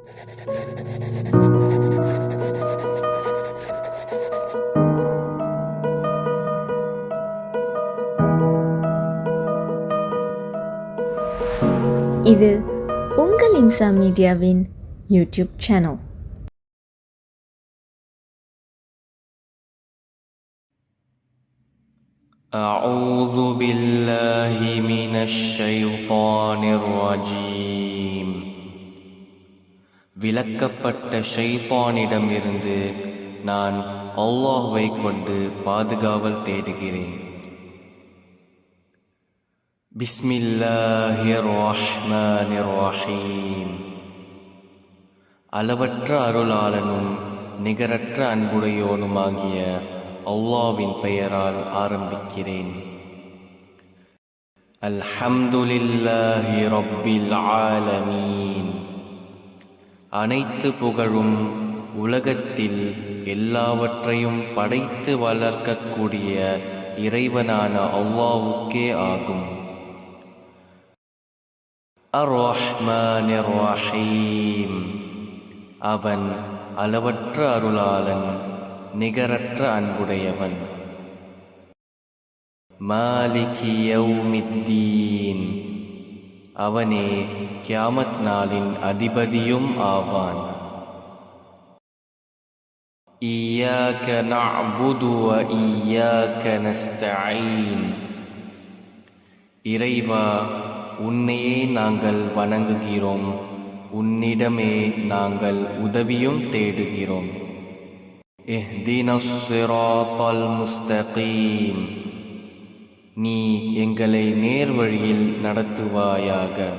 இது உங்கள் இம்சா மீடியாவின் YouTube channel. أعوذ بالله من الشيطان الرجيم. விலக்கப்பட்ட ஷைத்தானிடமிருந்து நான் அல்லாஹ்வை கொண்டு பாதுகாவல் தேடுகிறேன். பிஸ்மில்லாஹிர் ரஹ்மானிர் ரஹீம். அளவற்ற அருளாளனும் நிகரற்ற அன்புடையோனுமாகிய அல்லாஹ்வின் பெயரால் ஆரம்பிக்கிறேன். அல்ஹம்துலில்லாஹி ரப்பில் ஆலமீன். அனைத்து புகழும் உலகத்தில் எல்லாவற்றையும் படைத்து வளர்க்கக்கூடிய இறைவனான அல்லாஹ்வுக்கே ஆகும். அர்-ரஹ்மானிர் ரஹீம். அவன் அளவற்ற அருளாளன், நிகரற்ற அன்புடையவன். மாலிகி யௌமித்தீன். அவனே கியாமத் நாளின் அதிபதியும் ஆவான். இய்யாக நஅ்புது வ இய்யாக நஸ்தஈன். இறைவா, உன்னையே நாங்கள் வணங்குகிறோம், உன்னிடமே நாங்கள் உதவியும் தேடுகிறோம். இஹ்தினஸ் ஸிராத்தல் முஸ்தகீம். நீ எங்களை நேர்வழியில் நடத்துவாயாக.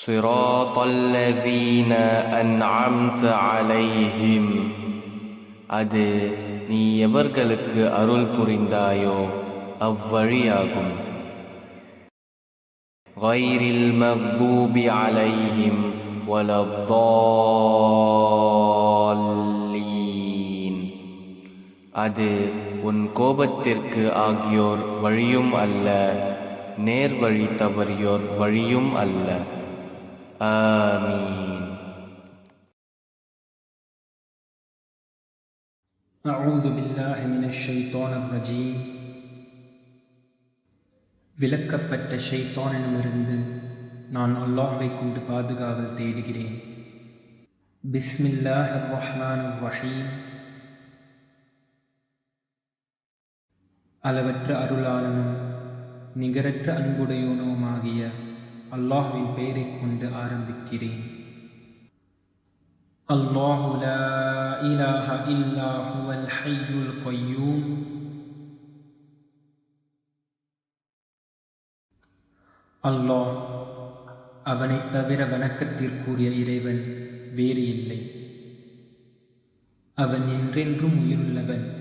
ஸிராத்தல்லதீன அன்அம்த அலைஹிம். அது நீ எவர்களுக்கு அருள் புரிந்தாயோ அவ்வழியாகும். கைரில் மக்தூபி அலைஹிம் வலத்தால்லீன். அது உன் கோபத்திற்கு ஆகியோர் வழியும் அல்ல, நேர்வழி தவறியோர் வழியும் அல்ல. ஆமீன். அஊது பில்லாஹி மினஷ் ஷைத்தானிர் ரஜீம். விலக்கப்பட்ட ஷைத்தானிடமிருந்து நான் அல்லாஹ்வை கொண்டு பாதுகாவல் தேடுகிறேன். பிஸ்மில்லாஹிர் ரஹ்மானிர் ரஹீம். அளவற்ற அருளாளனும் நிகரற்ற அன்புடையோனுமாகிய அல்லாஹ்வின் பெயரைக் கொண்டு ஆரம்பிக்கிறேன். அல்லாஹு லா இலாஹ இல்லா ஹுவல் ஹய்யுல் கய்யூம். அல்லாஹ், அவனைத் தவிர வணக்கத்திற்குரிய இறைவன் வேறு இல்லை. அவன் என்றென்றும் உயிருள்ளவன்,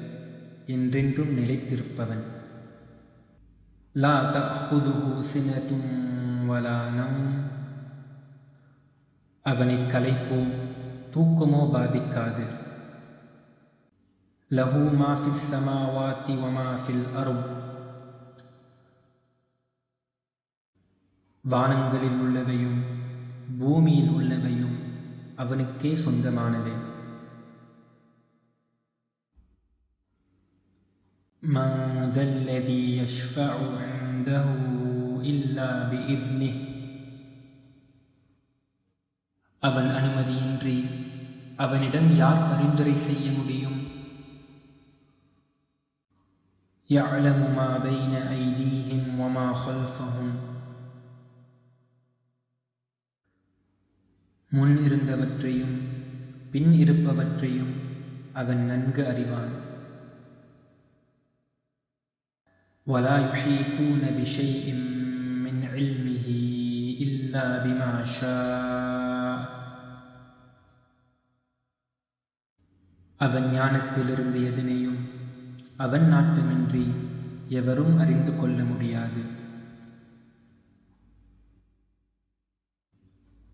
என்றென்றும் நிலைத்திருப்பவன். லா தஅஹுதுஹு சினத்துன் வலா நௌம். அவனைக் களைப்போ தூக்கமோ பாதிக்காது. லஹு மா ஃபிஸ் ஸமாவாத்தி வ மா ஃபில் அர்த். வானங்களில் உள்ளவையும் பூமியில் உள்ளவையும் அவனுக்கே சொந்தமானவை. மன் ذَلَّذِي يَشْفَعُ عِندَهُ إِلَّا بِإِذْنِهِ. அவன் அனுமதியின்றி அவனிடம் யார் பரிந்துரை செய்ய முடியும்? يَعْلَمُ مَا بَيْنَ أَيْدِيهِمْ وَمَا خَلْفَهُمْ. முன் இருந்தவற்றையும் பின் இருப்பவற்றையும் அவன் நன்கு அறிவான். وَلَا يُحِيطُونَ بِشَيْءٍ مِّنْ عِلْمِهِ إِلَّا بِمَا شَاءَ. அவன் ஞானத்திலிருந்து எதனையும் அவன் நாட்டமின்றி எவரும் அறிந்து கொள்ள முடியாது.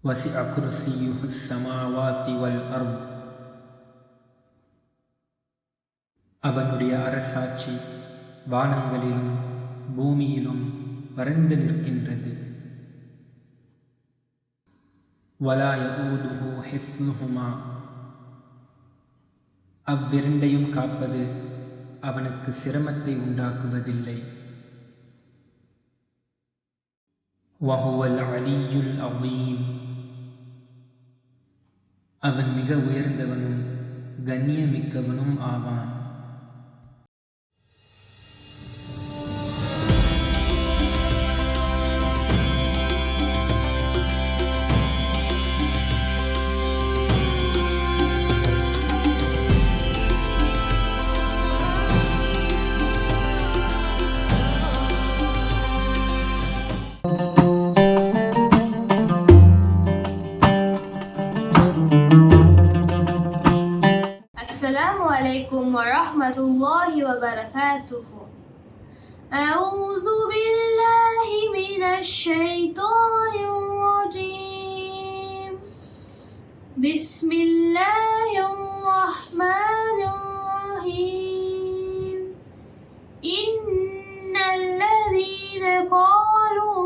وَسِعَ كُرْسِيُّهُ السَّمَاوَاتِ وَالْأَرْضَ. அவனுடைய அரசாட்சி வானங்களிலும் பூமியிலும் பரந்து நிற்கின்றது. வலா யஊதுஹு ஹிஃப்துஹுமா, அவ்விரண்டையும் காப்பது அவனுக்கு சிரமத்தை உண்டாக்குவதில்லை. வஹுவல் அலியுல் அஸீம், அவன் மிக உயர்ந்தவனும் கண்ணியமிக்கவனும் ஆவான். السلام عليكم ورحمة الله وبركاته. أعوذ بالله من الشيطان الرجيم. بسم الله الرحمن الرحيم. إن الذين قالوا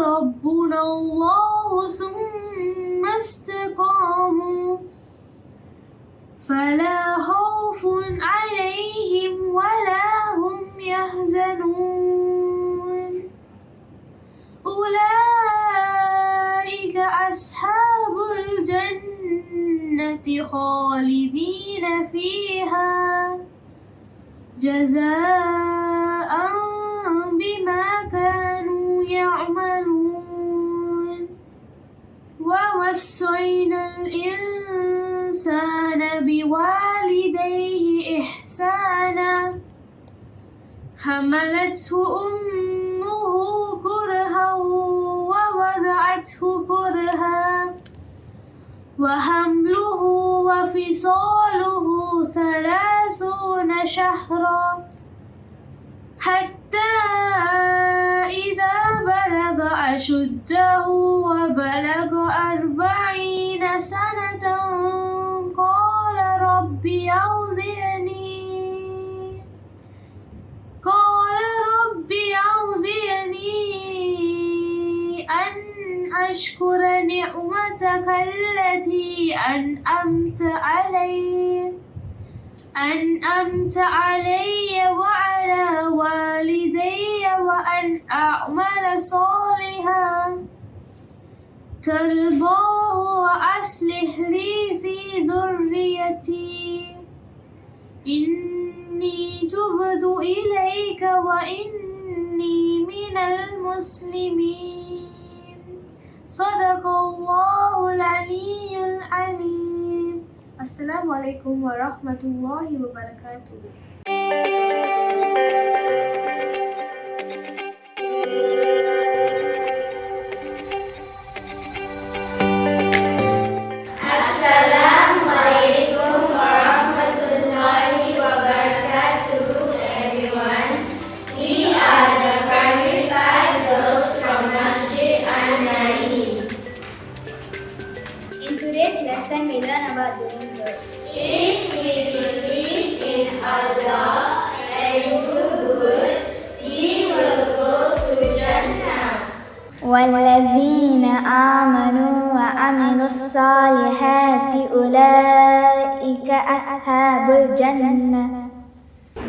ربنا الله ثم استقاموا فلا خوف عليهم ولا هم يحزنون. أولئك أصحاب الجنة خالدين فيها جزاء بما كانوا يعملون. ووصينا الإنسان بوالديه إحسانا حملته أمه كرها ووضعته كرها وحمله وفصاله 30 شهرا حتى إذا بلغ أشده وبلغ 40 سنة قال رب أوزعني أن أشكر نعمتك التي أنعمت علي وعلى والدي وأن أعمل صالحا ترضاه وأصلح لي في ذريتي إني تبت إليك وإني من المسلمين. صدق الله العلي العليم. السلام عليكم ورحمة الله وبركاته. In today's lesson, we learn about doing good. If we believe in Allah and do good, we will go to Jannah. والذين آمنوا وعملوا الصالحات أولئك أصحاب الجنة.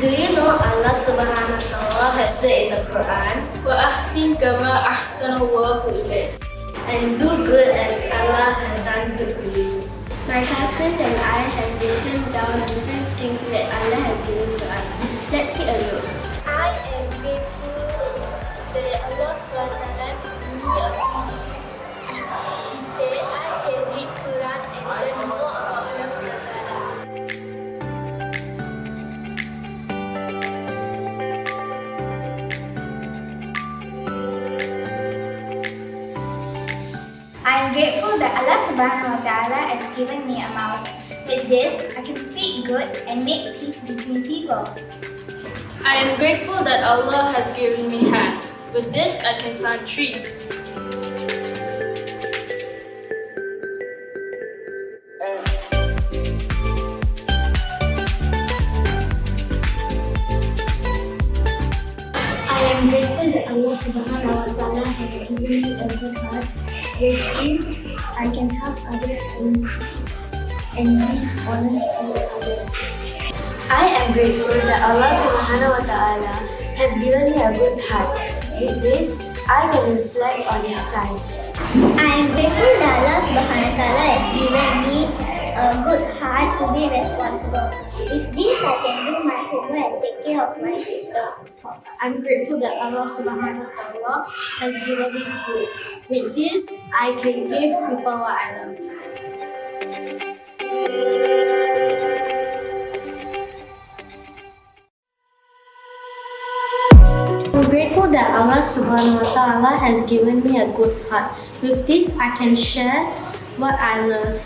Do you know Allah subhanahu wa ta'ala has said in the Quran, وأحسن كما أحسن الله إليك. and do good as Allah has done good to you. My classmates and I have written down different things that Allah has given to us. Let's take a look. I am grateful that Allah SWT gives me a beautiful speech. With that, I can read Quran and learn more about Allah SWT. I am grateful that Allah Subhanahu wa Ta'ala has given me a mouth. With this, I can speak good and make peace between people. I am grateful that Allah has given me hands. With this, I can plant trees. I am grateful grateful that Allah subhanahu wa ta'ala has given me a good heart. With this, I can help others and be honest with others. I am grateful that Allah subhanahu wa ta'ala has given me a good heart. With this, I can reflect on His signs. I am grateful that Allah subhanahu wa ta'ala has given me a good heart to be responsible. With this, I can do my homework and take care of my sister. I'm grateful that Allah subhanahu wa ta'ala has given me food. With this, I can give people what I love. I'm grateful that Allah subhanahu wa ta'ala has given me a good heart. With this, I can share what I love.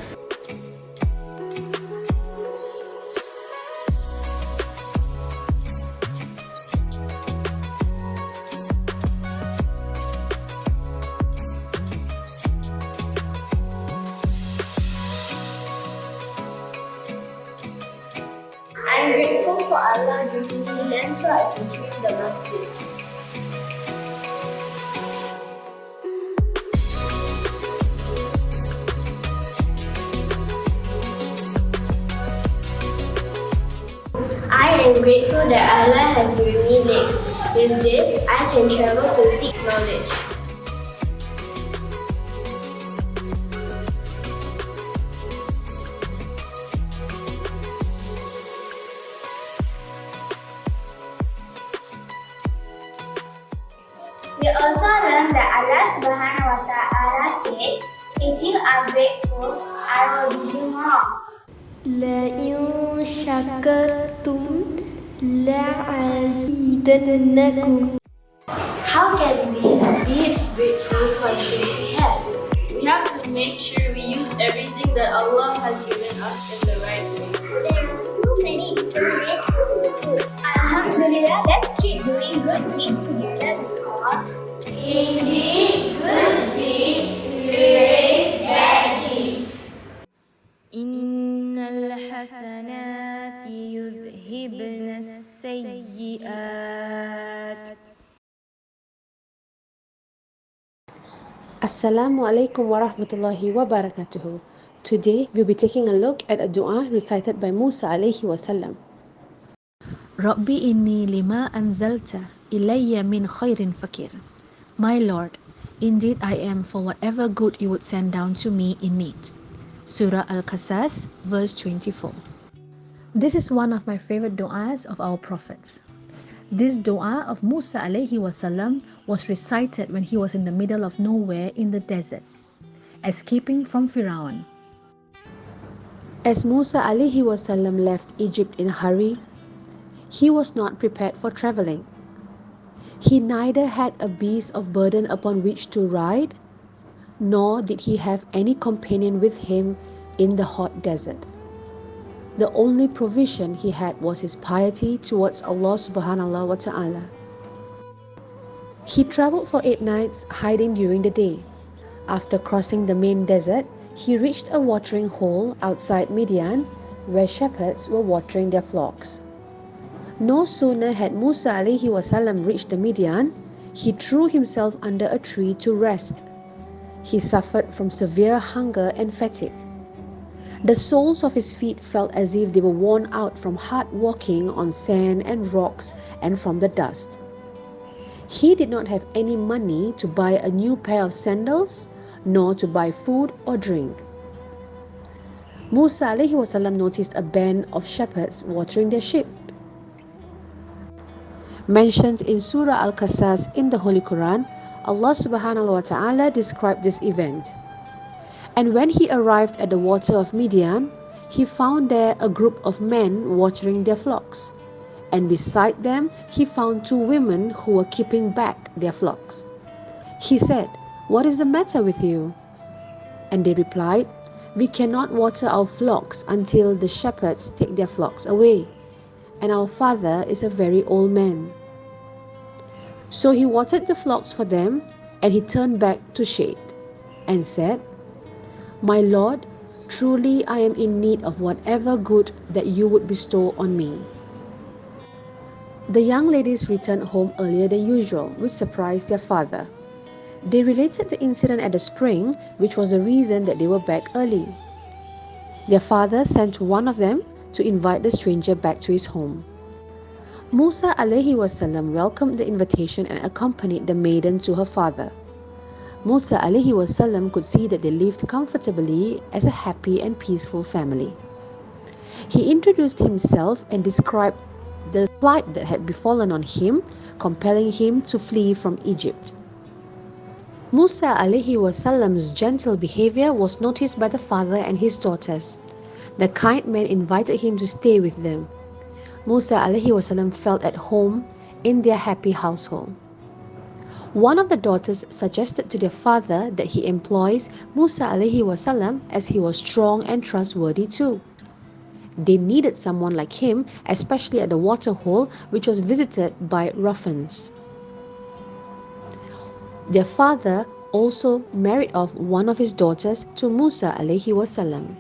I'm grateful for Allah giving me land so I can clean the masjid. I am grateful that Allah has given me legs. With this, I can travel to seek knowledge. We also learned that Allah subhanahu wa ta'ala said, if you are grateful, I will give you more. لئن شكرتم لأزيدنكم. How can we be grateful for the things we have? We have to make sure we use everything that Allah has given us in the right way. There are so many different ways to do good. Alhamdulillah, let's keep doing good things together because indeed good deeds erase bad deeds. إن الحسنات يذهبن السيئات. Assalamu alaikum wa rahmatullahi wa barakatuhu. Today we'll be taking a look at a dua recited by Musa alayhi wasallam. Rabbi inni lima anzalta ilayya min khairin fakir. My Lord, indeed I am for whatever good you would send down to me in need. Surah Al-Qasas, verse 24. This is one of my favorite du'as of our prophets. This dua of Musa alayhi wasallam was recited when he was in the middle of nowhere in the desert, escaping from Firaun. As Musa alayhi wasallam left Egypt in a hurry, he was not prepared for traveling. He neither had a beast of burden upon which to ride, nor did he have any companion with him in the hot desert. The only provision he had was his piety towards Allah subhanahu wa ta'ala. He traveled for 8 nights, hiding during the day. After crossing the main desert, he reached a watering hole outside Midian, where shepherds were watering their flocks. No sooner had Musa alayhi wasallam reached the Midian, he threw himself under a tree to rest. He suffered from severe hunger and fatigue. The soles of his feet felt as if they were worn out from hard walking on sand and rocks and from the dust. He did not have any money to buy a new pair of sandals, nor to buy food or drink. Musa alayhi wasallam noticed a band of shepherds watering their sheep. Mentioned in Surah Al-Qasas in the Holy Quran, Allah subhanahu wa ta'ala described this event. And when he arrived at the water of Midian, he found there a group of men watering their flocks. And beside them, he found 2 women who were keeping back their flocks. He said, "What is the matter with you?" And they replied, "We cannot water our flocks until the shepherds take their flocks away. And our father is a very old man." So he watered the flocks for them, and he turned back to shade and said, "My Lord, truly I am in need of whatever good that you would bestow on me." The young ladies returned home earlier than usual, which surprised their father. They related the incident at the spring, which was the reason that they were back early. Their father sent one of them to invite the stranger back to his home. Musa alayhi wasallam welcomed the invitation and accompanied the maiden to her father. Musa alayhi wasallam could see that they lived comfortably as a happy and peaceful family. He introduced himself and described the plight that had befallen on him, compelling him to flee from Egypt. Musa alayhi wasallam's gentle behavior was noticed by the father and his daughters. The kind man invited him to stay with them. Musa alayhi wasallam felt at home in their happy household. One of the daughters suggested to their father that he employs Musa alayhi wasallam as he was strong and trustworthy too. They needed someone like him, especially at the water hole, which was visited by ruffians. Their father also married off one of his daughters to Musa alayhi wasallam.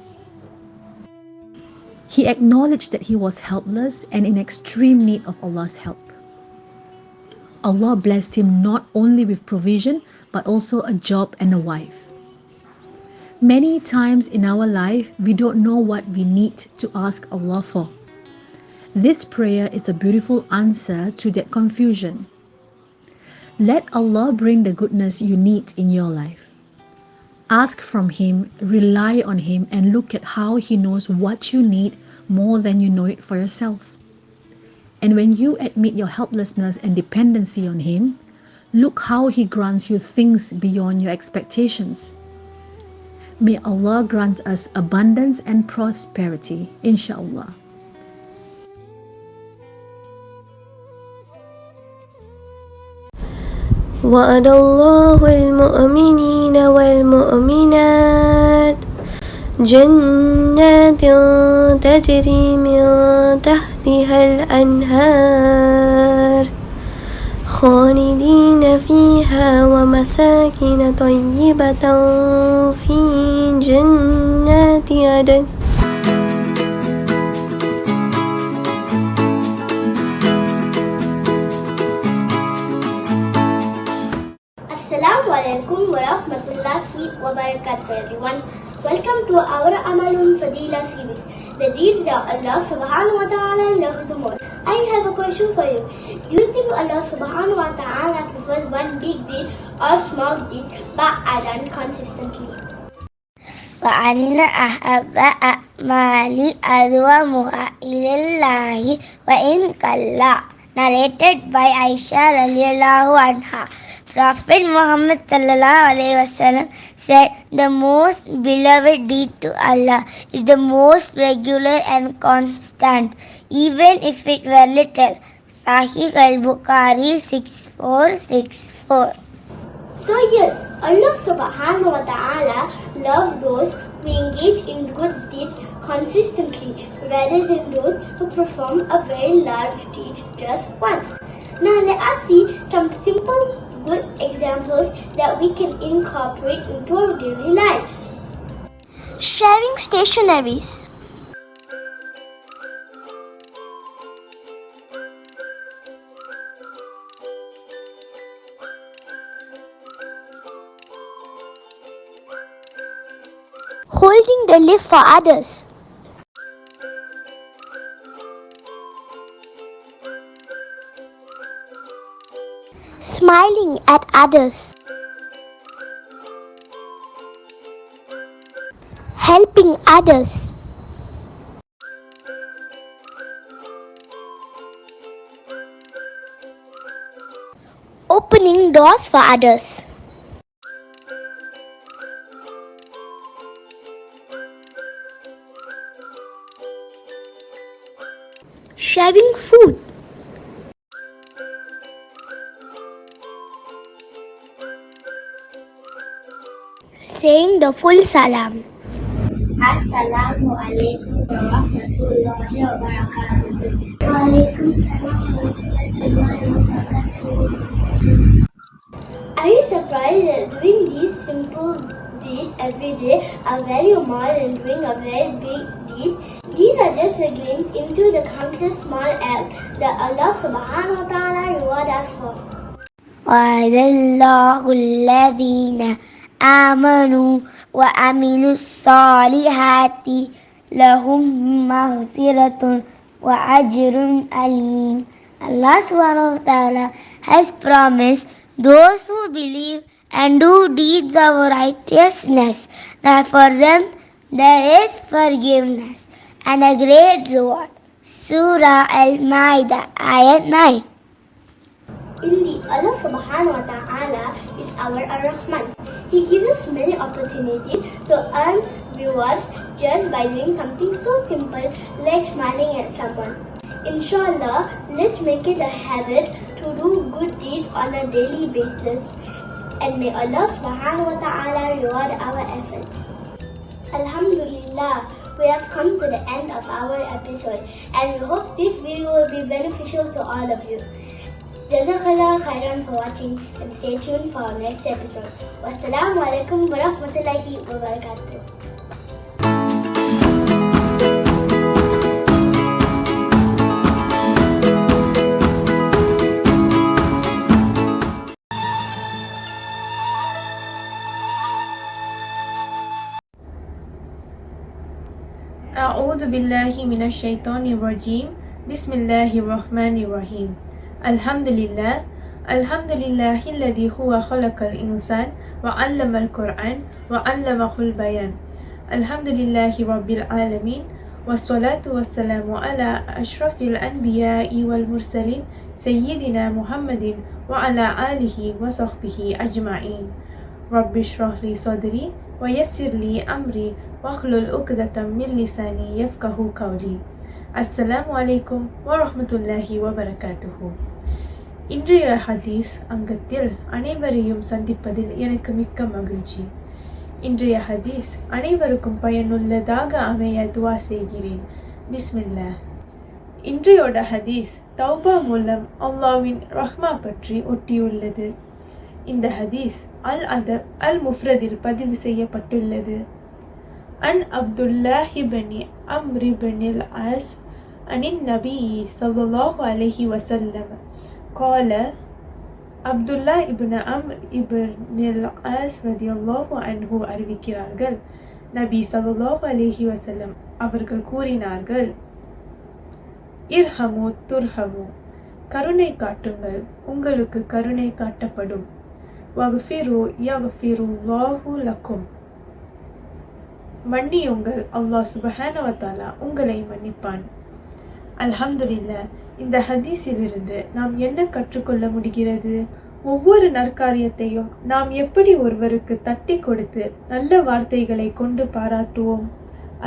He acknowledged that he was helpless and in extreme need of Allah's help. Allah blessed him not only with provision, but also a job and a wife. Many times in our life, we don't know what we need to ask Allah for. This prayer is a beautiful answer to that confusion. Let Allah bring the goodness you need in your life. Ask from Him, rely on Him, and look at how He knows what you need more than you know it for yourself. And when you admit your helplessness and dependency on Him, look how He grants you things beyond your expectations. May Allah grant us abundance and prosperity, inshallah. وعد الله المؤمنين والمؤمنات جنات تجري من تحتها الأنهار خالدين فيها ومساكن طيبة في جنات عدن. Assalamu alaikum wa rahmatullahi wa barakatuh, everyone. Welcome to our Amalun Fadila series, the deeds that Allah subhanahu wa ta'ala loves the most. I have a question for you. Do you think Allah subhanahu wa ta'ala prefers one big deed or small deed but are done consistently? وأن أحب أعمالي أدومها إلى الله وإن قل. Narrated by Aisha radiallahu anha. Prophet Muhammad sallallahu alaihi wasallam said, the most beloved deed to Allah is the most regular and constant, even if it were little. Sahih al-Bukhari 6464. So yes, Allah subhanahu wa ta'ala loves those who engage in good deeds consistently rather than those who perform a very large deed just once. Now let us see some simple good examples that we can incorporate into our daily lives. Sharing stationaries. Holding the lift for others. Smiling at others. Helping others. Opening doors for others. Sharing food. Saying the full salam. Assalamu alaikum wa rahmatullahi wa barakatuh. Wa alaikum salam wa rahmatullahi wa barakatuh. Are you surprised that doing these simple deeds every day are very more than doing a very big deed? These are just a glimpse into the countless small acts that Allah subhanahu wa ta'ala reward us for. وعد الله الذين آمنوا وعملوا الصالحات لهم مغفرة وأجر عليم. Allah subhanahu wa ta'ala has promised those who believe and do deeds of righteousness that for them there is forgiveness and a great reward. Surah Al-Ma'idah, Ayat 9. Indeed, Allah subhanahu wa ta'ala is our Ar-Rahman. He gives us many opportunities to earn rewards just by doing something so simple like smiling at someone. Inshallah, let's make it a habit to do good deeds on a daily basis. And may Allah subhanahu wa ta'ala reward our efforts. Alhamdulillah, we have come to the end of our episode and we hope this video will be beneficial to all of you. Jazakallah khairan for watching and stay tuned for our next episode. Wassalamu alaikum wa rahmatullahi wa barakatuh. أعوذ بالله من الشيطان الرجيم بسم الله الرحمن الرحيم الحمد لله الذي هو خلق الإنسان وعلم القرآن وعلمه البيان الحمد لله رب العالمين والصلاة والسلام على أشرف الأنبياء والمرسلين سيدنا محمد وعلى آله وصحبه أجمعين رب اشرح لي صدري ويسر لي أمري واحلل عقدة من لساني يفقهوا قولي. அஸ்ஸலாமு அலைக்கும் வரஹ்மத்துல்லாஹி வபரகாத்துஹு. இன்றைய ஹதீஸ் அங்கத்தில் அனைவரையும் சந்திப்பதில் எனக்கு மிக்க மகிழ்ச்சி. இன்றைய ஹதீஸ் அனைவருக்கும் பயனுள்ளதாக அமைய துவா செய்கிறேன். பிஸ்மில்லாஹ். இன்றையோட ஹதீஸ் தௌபா மூலம் அல்லாஹ்வின் ரஹ்மா பற்றி ஒட்டியுள்ளது. இந்த ஹதீஸ் அல்-அதப் அல்-முஃப்ரதில் பதிவு செய்யப்பட்டுள்ளது. An Abdullah ibn Amr இப்னில் as அனின் நபி ஸல்லல்லாஹு அலைஹி வஸல்லம் قال அப்துல்லா இப்னு அம்ர் இப்னில் ஆஸ் ரலியல்லாஹு அன்ஹு அறிவிக்கிறார்கள், நபி ஸல்லல்லாஹு அலைஹி வஸல்லம் அவர்கள் கூறினார்கள், இர்ஹமு துர்ஹமு, கருணை காட்டுங்கள் உங்களுக்கு கருணை காட்டப்படும். வக்ஃபிரு யக்ஃபிருல்லாஹு லக்கும், மன்னியுங்கள் அல்லாஹ் சுப்ஹானஹு வ தஆலா உங்களை மன்னிப்பான். அல்ஹம்துலில்லாஹ். இந்த ஹதீஸிலிருந்து நாம் என்ன கற்றுக்கொள்ள முடிகிறது? ஒவ்வொரு நற்காரியத்தையும் நாம் எப்படி ஒருவருக்கு தட்டி கொடுத்து நல்ல வார்த்தைகளை கொண்டு பாராட்டுவோம்,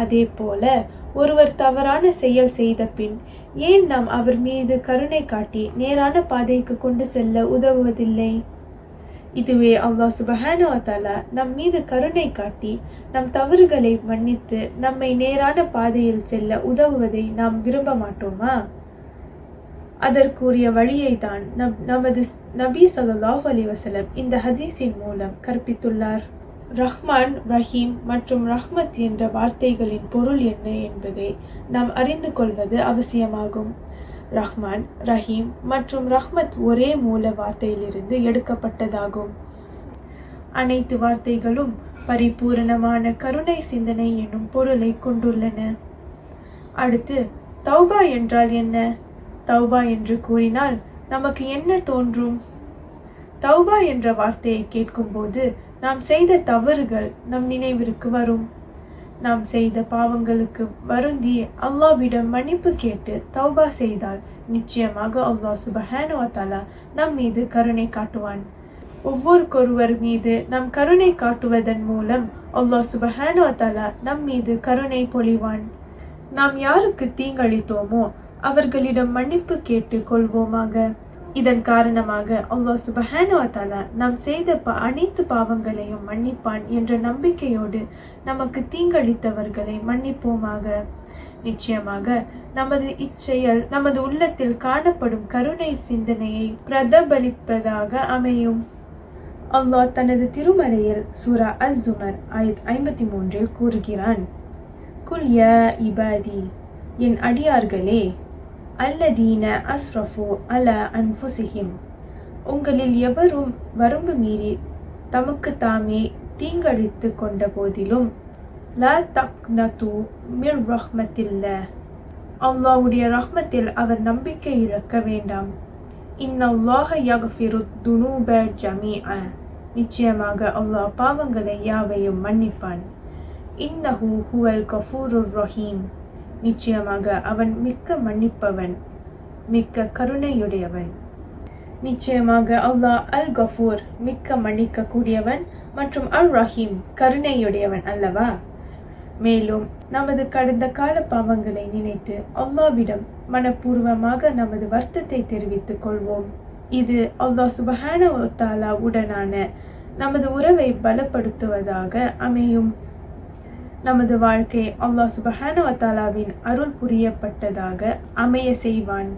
அதே போல ஒருவர் தவறான செயல் செய்த பின் ஏன் நாம் அவர் மீது கருணை காட்டி நேரான பாதைக்கு கொண்டு செல்ல உதவுவதில்லை? இதுவே அல்லாஹ் சுப்ஹானஹு வ தஆலா நம் மீது கருணை காட்டி நம் தவறுகளை மன்னித்து நம்மை நேரான பாதையில் செல்ல உதவுவதை நாம் விரும்ப மாட்டோமா? அதற்குரிய வழியை தான் நமது நபி ஸல்லல்லாஹு அலைஹி வஸல்லம் இந்த ஹதீஸின் மூலம் கற்பித்துள்ளார். ரஹ்மான், ரஹீம் மற்றும் ரஹ்மத் என்ற வார்த்தைகளின் பொருள் என்ன என்பதை நாம் அறிந்து கொள்வது அவசியமாகும். ரஹ்மான், ரஹீம் மற்றும் ரஹ்மத் ஒரே மூல வார்த்தையிலிருந்து எடுக்கப்பட்டதாகும். அனைத்து வார்த்தைகளும் பரிபூரணமான கருணை சிந்தனை என்னும் பொருளை கொண்டுள்ளன. அடுத்து, தௌபா என்றால் என்ன? தௌபா என்று கூறினால் நமக்கு என்ன தோன்றும்? தௌபா என்ற வார்த்தையை கேட்கும்போது நாம் செய்த தவறுகள் நம் நினைவிற்கு வரும். நாம் செய்த பாவங்களுக்கு வருந்தி அல்லாஹ்விடம் மன்னிப்பு கேட்டு தௌபா செய்தால் நிச்சயமாக அல்லாஹ் சுப்ஹானஹு வ தஆலா நம் மீது கருணை காட்டுவான். ஒவ்வொருவர் மீது நாம் கருணை காட்டுவதன் மூலம் அல்லாஹ் சுப்ஹானஹு வ தஆலா நம் மீது கருணை பொழிவான். நாம் யாருக்கு தீங்களித்தோமோ அவர்களிடம் மன்னிப்பு கேட்டு கொள்வோமாக. இதன் காரணமாக அல்லாஹ் சுப்ஹானஹு வ தஆலா நாம் செய்த அனைத்து பாவங்களையும் மன்னிப்பான் என்ற நம்பிக்கையோடு நமக்கு தீங்களித்தவர்களை மன்னிப்போமாக. நிச்சயமாக நமது இச்செயல் நமது உள்ளத்தில் காணப்படும் கருணை சிந்தனையை பிரதிபலிப்பதாக அமையும். அல்லாஹ் தனது திருமறையில் சூரா அஸ்-ஸுமர் ஆயத் 53 கூறுகிறான், குல் யா இபாதி என் அடியார்களே, அல்லதீன அஸ்ரஃபு அல அன்ஃபுசிஹிம், உங்களில் எவரும் வரம்பு மீறி தமக்கு தாமே தீங்கழித்து கொண்ட போதிலும், லா தக்னது மிர் ரஹ்மத்தில்லாஹ், அல்லாஹ்வுடைய ரஹ்மத்தில் அவர் நம்பிக்கை இழக்க வேண்டாம். இன்னல்லாஹ யக்ஃபிரு துனூப ஜமீஅ, நிச்சயமாக அல்லாஹ் பாவங்களை யாவையும் மன்னிப்பான். இன்னஹு ஹுவல் கஃபூருர் ரஹீம், நிச்சயமாக அவன் மிக்க மன்னிப்பவன், மிக்க கருணையுடையவன். நிச்சயமாக அல்லாஹ் அல் கஃபூர், மிக்க மன்னிக்க கூடியவன், மற்றும் அல் ரஹீம், கருணையுடையவன் அல்லவா? மேலும் நமது கடந்த கால பாவங்களை நினைத்து அல்லாஹ்விடம் மனப்பூர்வமாக நமது வருத்தத்தை தெரிவித்துக் கொள்வோம். இது அல்லாஹ் சுப்ஹானஹு வ தஆலா உடனான நமது உறவை பலப்படுத்துவதாக அமையும். நமது வாழ்க்கை அல்லாஹ் சுப்ஹானஹு வ தஆலாவின் அருள் புரியப்பட்டதாக அமைய செய்வான்.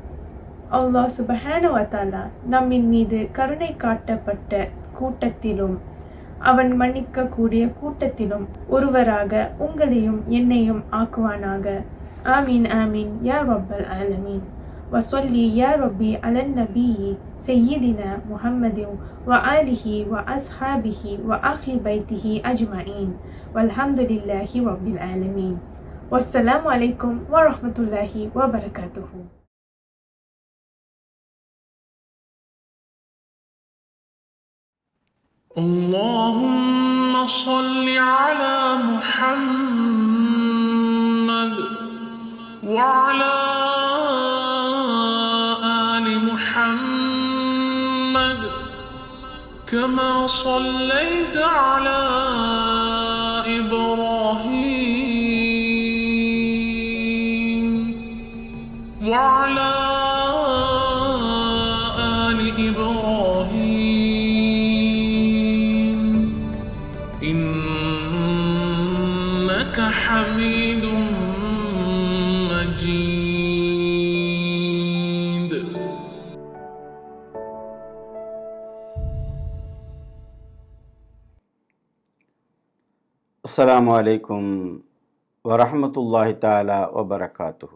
அல்லாஹ் சுப்ஹானஹு வ தஆலா நம்மின் மீது கருணை காட்டப்பட்ட கூட்டத்திலும் அவன் மன்னிக்க கூடிய கூட்டத்திலும் ஒருவராக உங்களையும் என்னையும் ஆக்குவானாக. ஆமீன் ஆமீன் யா ரப்பல் ஆலமீன். வஸல்லி யா ரப்பி அலன் நபியி சய்யிதினா முஹம்மதின் வ ஆலிஹி வ அஸ்ஹாபிஹி வ அஹ்லி பைத்திஹி அஜ்மஈன் வல்ஹம்துலில்லாஹி ரப்பில் ஆலமீன். வஸ்ஸலாமு அலைக்கும் வ ரஹ்மத்துல்லாஹி வ பரகாத்துஹு. اللهم صل على محمد وعلى آل محمد كما صليت على إبراهيم وعلى آل إبراهيم إنك حميد مجيد. السلام عليكم ورحمة الله تعالى وبركاته.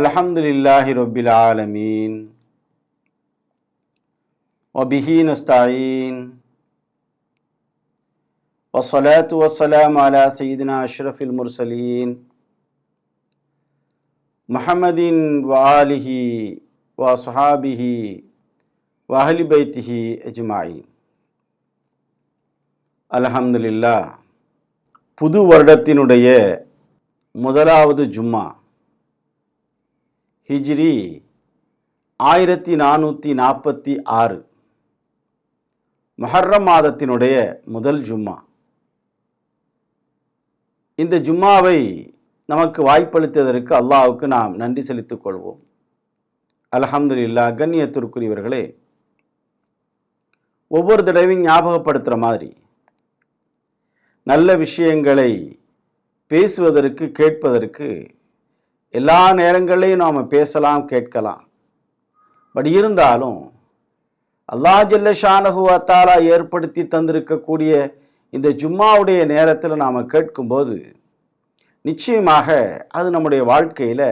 الحمد لله رب العالمين وبه نستعين والصلاة والسلام على سيدنا أشرف المرسلين محمد وآله وصحابه وأهل بيته أجمعين. அல்ஹம்துலில்லாஹ். புது வருடத்தினுடைய முதலாவது ஜும்மா ஹிஜ்ரி 1446 முஹர்ரம் மாதத்தினுடைய முதல் ஜும்மா. இந்த ஜும்மாவை நமக்கு வாய்ப்பளித்ததற்கு அல்லாஹ்வுக்கு நாம் நன்றி செலுத்திக் கொள்வோம். அல்ஹம்துலில்லாஹ். கண்ணியத்திற்குரியவர்களே, ஒவ்வொரு தடவையும் ஞாபகப்படுத்துகிற மாதிரி நல்ல விஷயங்களை பேசுவதற்கு கேட்பதற்கு எல்லா நேரங்களையும் நாம் பேசலாம் கேட்கலாம். பட் இருந்தாலும் அல்லாஹ் ஜல்ல ஷானஹு வ தஆலா ஏற்படுத்தி தந்திருக்கக்கூடிய இந்த ஜும்மாவுடைய நேரத்தில் நாம் கேட்கும்போது நிச்சயமாக அது நம்முடைய வாழ்க்கையில்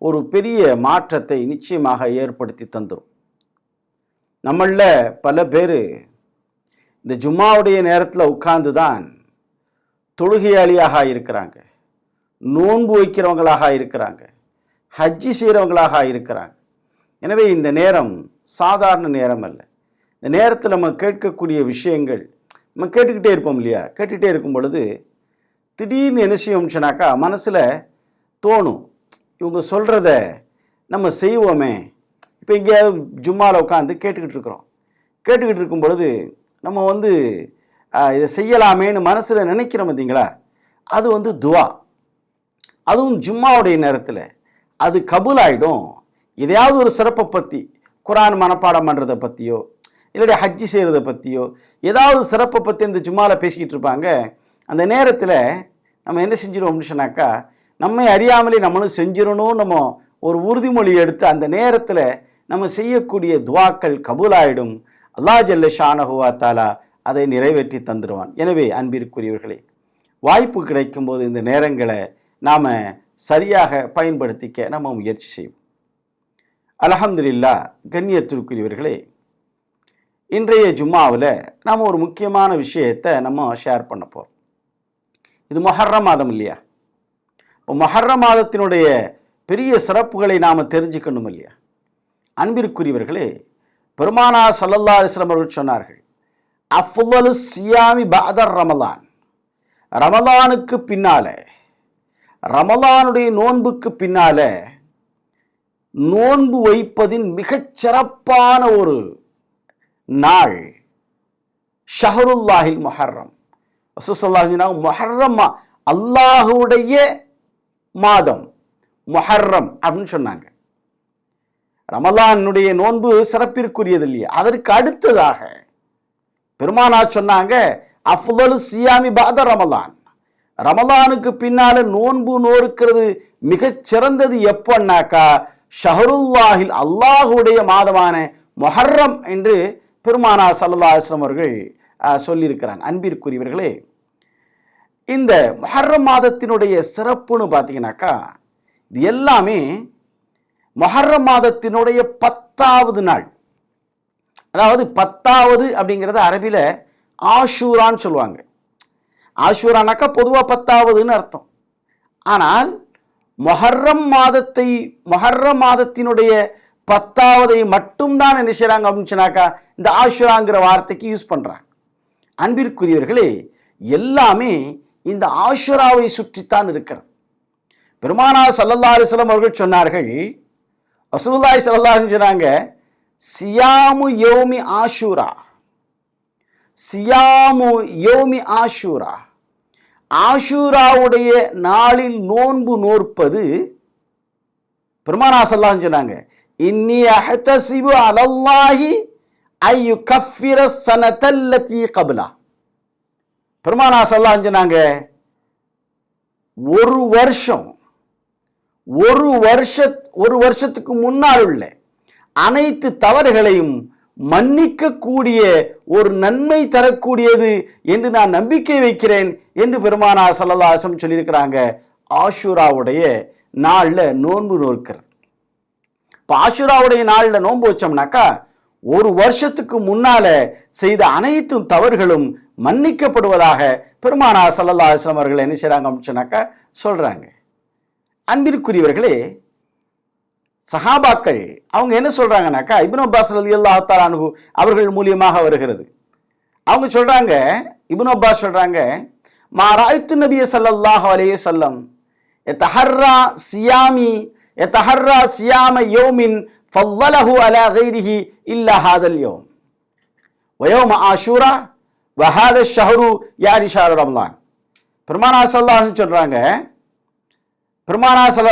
ஒரு பெரிய மாற்றத்தை நிச்சயமாக ஏற்படுத்தி தந்துடும். நம்மளில் பல பேர் இந்த ஜும்மாவுடைய நேரத்தில் உட்கார்ந்து தான் தொழுகையாளியாக இருக்கிறாங்க, நோன்பு வைக்கிறவங்களாக இருக்கிறாங்க, ஹஜ்ஜி செய்கிறவங்களாக இருக்கிறாங்க. எனவே இந்த நேரம் சாதாரண நேரம் அல்ல. இந்த நேரத்தில் நம்ம கேட்கக்கூடிய விஷயங்கள் நம்ம கேட்டுக்கிட்டே இருப்போம் இல்லையா? கேட்டுக்கிட்டே இருக்கும் பொழுது திடீர்னு என்ன செய்யோம்ச்சுனாக்கா மனசில் தோணும், இவங்க சொல்கிறத நம்ம செய்வோமே. இப்போ எங்கேயாவது ஜும்மாவில் உட்காந்து கேட்டுக்கிட்டு இருக்கும் பொழுது நம்ம இதை செய்யலாமேன்னு மனசில் நினைக்கிறோம் பார்த்தீங்களா? அது துவா. அதுவும் ஜும்மாவுடைய நேரத்தில் அது கபூல் ஆகிடும். எதையாவது ஒரு சிறப்பை பற்றி, குர்ஆன் மனப்பாடம் பண்ணுறதை பற்றியோ இல்லாட்டி ஹஜ்ஜி செய்கிறத பற்றியோ ஏதாவது சிறப்பை பற்றி இந்த ஜும்மாவில் பேசிக்கிட்டு இருப்பாங்க. அந்த நேரத்தில் நம்ம என்ன செஞ்சிடுவோம்னு சொன்னாக்கா, நம்மை அறியாமலே நம்மளும் செஞ்சிடணும். நம்ம ஒரு உறுதிமொழி எடுத்து அந்த நேரத்தில் நம்ம செய்யக்கூடிய துவாக்கள் கபூல் ஆகிடும். அல்லாஹ் ஜல்ல ஷானஹு வ தஆலா அதை நிறைவேற்றி தந்துடுவான். எனவே அன்பிற்குரியவர்களே, வாய்ப்பு கிடைக்கும்போது இந்த நேரங்களை நாம் சரியாக பயன்படுத்திக்க நம்ம முயற்சி செய்வோம். அல்ஹம்துலில்லாஹ். கண்ணியத்திற்குரியவர்களே, இன்றைய ஜும்மாவில் நாம் ஒரு முக்கியமான விஷயத்தை நம்ம ஷேர் பண்ண போகிறோம். இது முஹர்ரம் மாதம் இல்லையா? முஹர்ரம் மாதத்தினுடைய பெரிய சிறப்புகளை நாம் தெரிஞ்சுக்கணும் இல்லையா? அன்பிற்குரியவர்களே, பெருமானார் ஸல்லல்லாஹு அலைஹி வஸல்லம் அவர்கள் சொன்னார்கள், அஃதலு ஸியாமி பஅத ரமலான், ரமலானுக்கு பின்னால, ரமலானுடைய நோன்புக்கு பின்னால நோன்பு வைப்பதின் மிகச் சிறப்பான ஒரு நாள் ஷஹருல்லாஹில் முஹர்ரம். ரசூல் ஸல்லல்லாஹு அலைஹி வஸல்லம் முஹர்ரம் அல்லாஹ்வுடைய மாதம் முஹர்ரம் அப்படின்னு சொன்னாங்க. ரமலானுடைய நோன்பு சிறப்பிற்குரியது இல்லையா? அதற்கு அடுத்ததாக பெருமானார் சொன்னாங்க, அஃதலு ஸியாமி பஅத ரமலான், ரமலானுக்கு பின்னால நோன்பு நோக்கிறது மிகச் சிறந்தது எப்பன்னாக்கா ஷஹருல்லாஹில் அல்லாஹுடைய மாதமான முஹர்ரம் என்று பெருமானார் ஸல்லல்லாஹு அலைஹி வஸல்லம் அவர்கள் சொல்லியிருக்கிறாங்க. அன்பிற்குரியவர்களே, இந்த முஹர்ரம் மாதத்தினுடைய சிறப்புன்னு பார்த்தீங்கன்னாக்கா இது எல்லாமே முஹர்ரம் மாதத்தினுடைய 10வது நாள். அதாவது 10வது அப்படிங்கிறத அரபியில் ஆஷூரான்னு சொல்லுவாங்க. ஆஷூரானாக்கா பொதுவாக 10வதுன்னு அர்த்தம். ஆனால் முஹர்ரம் மாதத்தினுடைய 10வதை மட்டும்தான் என்ன செய்கிறாங்க அப்படின்னு சொன்னாக்கா இந்த ஆஷூராங்கிற வார்த்தைக்கு யூஸ் பண்ணுறாங்க. அன்பிற்குரியவர்களே, எல்லாமே இந்த ஆஷூராவை சுற்றித்தான் இருக்கிறது. பெருமானார் ஸல்லல்லாஹு அலைஹி வஸல்லம் அவர்கள் சொன்னார்கள், ரசூலுல்லாஹி ஸல்லல்லாஹு அலைஹி வஸல்லம் சொன்னாங்க, சியாமு யௌமி ஆஷூரா, சியாமு யௌமி ஆஷூரா, ஆஷூராவுடைய நாளில் நோன்பு நோற்பது, பெருமானார் ஸல்லல்லாஹு அலைஹி வஸல்லம் சொன்னாங்க, இன்னி அஹ்தஸிபு அலல்லாஹி ஐயு கஃபிர ஸனதல்லதி கப்லா. பெருமானார் ஸல்லல்லாஹு அலைஹி வஸல்லம் சொன்னாங்க, ஒரு வருஷத்துக்கு முன்னால் உள்ள அனைத்து தவறுகளையும் மன்னிக்கக்கூடிய ஒரு நன்மை தரக்கூடியது என்று நான் நம்பிக்கை வைக்கிறேன் என்று பெருமானார் ஸல்லல்லாஹு அலைஹி வஸல்லம் சொல்லியிருக்கிறாங்க. ஆஷூராவுடைய நாளில் நோன்பு நோக்கிறது. இப்போ ஆஷூராவுடைய நாளில் நோன்பு வச்சோம்னாக்கா ஒரு வருஷத்துக்கு முன்னால செய்த அனைத்து தவறுகளும் மன்னிக்கப்படுவதாக பெருமானார் ஸல்லல்லாஹு அலைஹி வஸல்லம் அவர்கள் என்ன செய்கிறாங்க அப்படின்னு சொன்னாக்கா சொல்கிறாங்க. அன்பிற்குரியவர்களே, சஹாபாக்கள் அவங்க என்ன சொல்கிறாங்கனாக்கா, இப்னு அப்பாஸ் ரலியல்லாஹு தஆலா அன்ஹு அவர்கள் மூலியமாக வருகிறது. அவங்க சொல்கிறாங்க, இப்னு அப்பாஸ் சொல்கிறாங்க, மா ரஅய்து நபிய ஸல்லல்லாஹு அலைஹி வஸல்லம் யதஹர்ரா சியாம யௌமின் ஃபல்லலஹு அலா கைரிஹி இல்லா ஹாதல் யௌம் வ யௌம ஆஷூரா வ ஹாதா ஷஹ்ரு யானி ஷஹ்ரு ரமலான். பெருமானார் ஸல்லல்லாஹு அலைஹி வஸல்லம் சொல்கிறாங்க,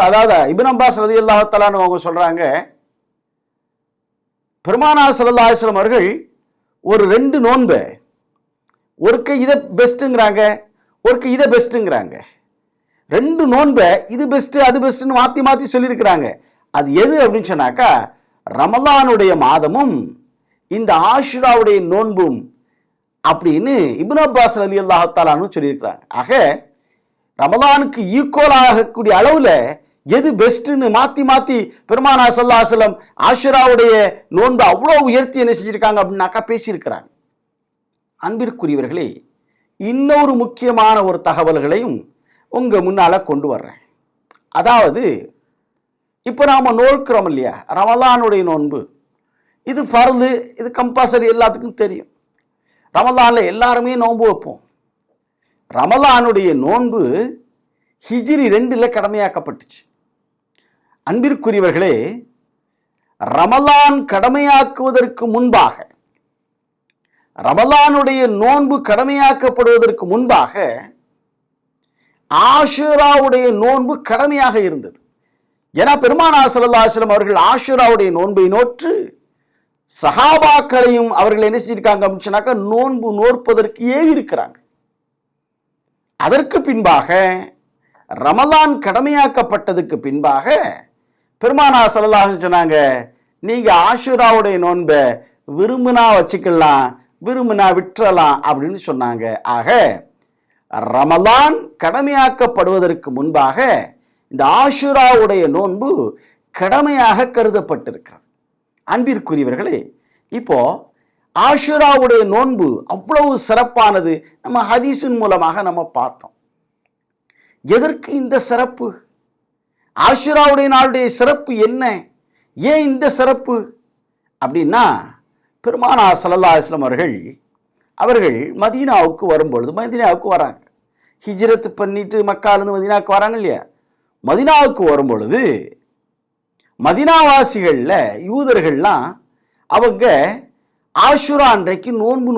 அதாவது இப்னு அப்பாஸ் ரலியல்லாஹு தஆலா அவங்க சொல்றாங்க, பெருமானார் ஸல்லல்லாஹு அலைஹி வஸல்லம் அவர்கள் ஒரு 2 நோன்பு, ஒருக்க இதை பெஸ்ட்டுங்கிறாங்க, ஒருக்க இதை பெஸ்ட்டுங்கிறாங்க. 2 நோன்பை இது பெஸ்ட்டு அது பெஸ்ட்டுன்னு மாற்றி மாற்றி சொல்லியிருக்கிறாங்க. அது எது அப்படின்னு சொன்னாக்கா ரமலானுடைய மாதமும் இந்த ஆஷுராவுடைய நோன்பும் அப்படின்னு இப்னு அப்பாஸ் ரலியல்லாஹு தஆலான்னு சொல்லியிருக்கிறாங்க. ஆக ரமலானுக்கு ஈக்குவலாகக்கூடிய அளவில் எது பெஸ்ட்டுன்னு மாற்றி மாற்றி பெருமானார் ஸல்லல்லாஹு அலைஹி வஸல்லம் ஆஷுராவுடைய நோன்பு அவ்வளோ உயர்த்தி என்ன செஞ்சுருக்காங்க அப்படின்னாக்கா பேசியிருக்கிறாங்க. அன்பிற்குரியவர்களே, இன்னொரு முக்கியமான ஒரு தகவல்களையும் உங்கள் முன்னால் கொண்டு வர்றேன். அதாவது இப்போ நாம் நோக்கிறோம் இல்லையா, ரமலானுடைய நோன்பு இது ஃபர்து, இது கம்பல்சரி, எல்லாத்துக்கும் தெரியும். ரமலானில் எல்லாருமே நோன்பு வைப்போம். ரமலானுடைய நோன்பு ஹிஜ்ரி 2 கடமையாக்கப்பட்டுச்சு. அன்பிற்குரியவர்களே, ரமலான் கடமையாக்குவதற்கு முன்பாக, ரமலானுடைய நோன்பு கடமையாக்கப்படுவதற்கு முன்பாக ஆஷுராவுடைய நோன்பு கடமையாக இருந்தது. ஏன்னா பெருமானார் ஸல்லல்லாஹு அலைஹி வஸல்லம் அவர்கள் ஆஷுராவுடைய நோன்பை நோற்று சஹாபாக்களையும் அவர்கள் என்ன செஞ்சிருக்காங்க அப்படின்னு சொன்னாக்கா நோன்பு நோற்பதற்கு ஏவி இருக்கிறாங்க. அதற்கு பின்பாக ரமலான் கடமையாக்கப்பட்டதுக்கு பின்பாக பெருமானார் ஸல்லல்லாஹு அலைஹி வஸல்லம் சொன்னாங்க, நீங்க ஆஷுராவுடைய நோன்பை விரும்பினா வச்சுக்கலாம், விரும்பினா விட்டுறலாம் அப்படின்னு சொன்னாங்க. ஆக ரமலான் கடமையாக்கப்படுவதற்கு முன்பாக இந்த ஆஷுராவுடைய நோன்பு கடமையாக கருதப்பட்டிருக்கிறது. அன்பிற்குரியவர்களே, இப்போ ஆஷுராவுடைய நோன்பு அவ்வளவு சிறப்பானது. நம்ம ஹதீஸின் மூலமாக நம்ம பார்த்தோம். எதற்கு இந்த சிறப்பு? ஆஷுராவுடைய நாளுடைய சிறப்பு என்ன? ஏன் இந்த சிறப்பு அப்படின்னா, பெருமானார் ஸல்லல்லாஹு அலைஹி வஸல்லம் அவர்கள் மதீனாவுக்கு வரும்பொழுது, மதீனாவுக்கு வராங்க, ஹிஜ்ரத் பண்ணிட்டு மக்காலேருந்து மதீனாவுக்கு வராங்க இல்லையா? மதீனாவுக்கு வரும்பொழுது மதீனாவாசிகளில் யூதர்கள்லாம் அவங்க ஆஷுரா அன்றைக்கு நோன்பு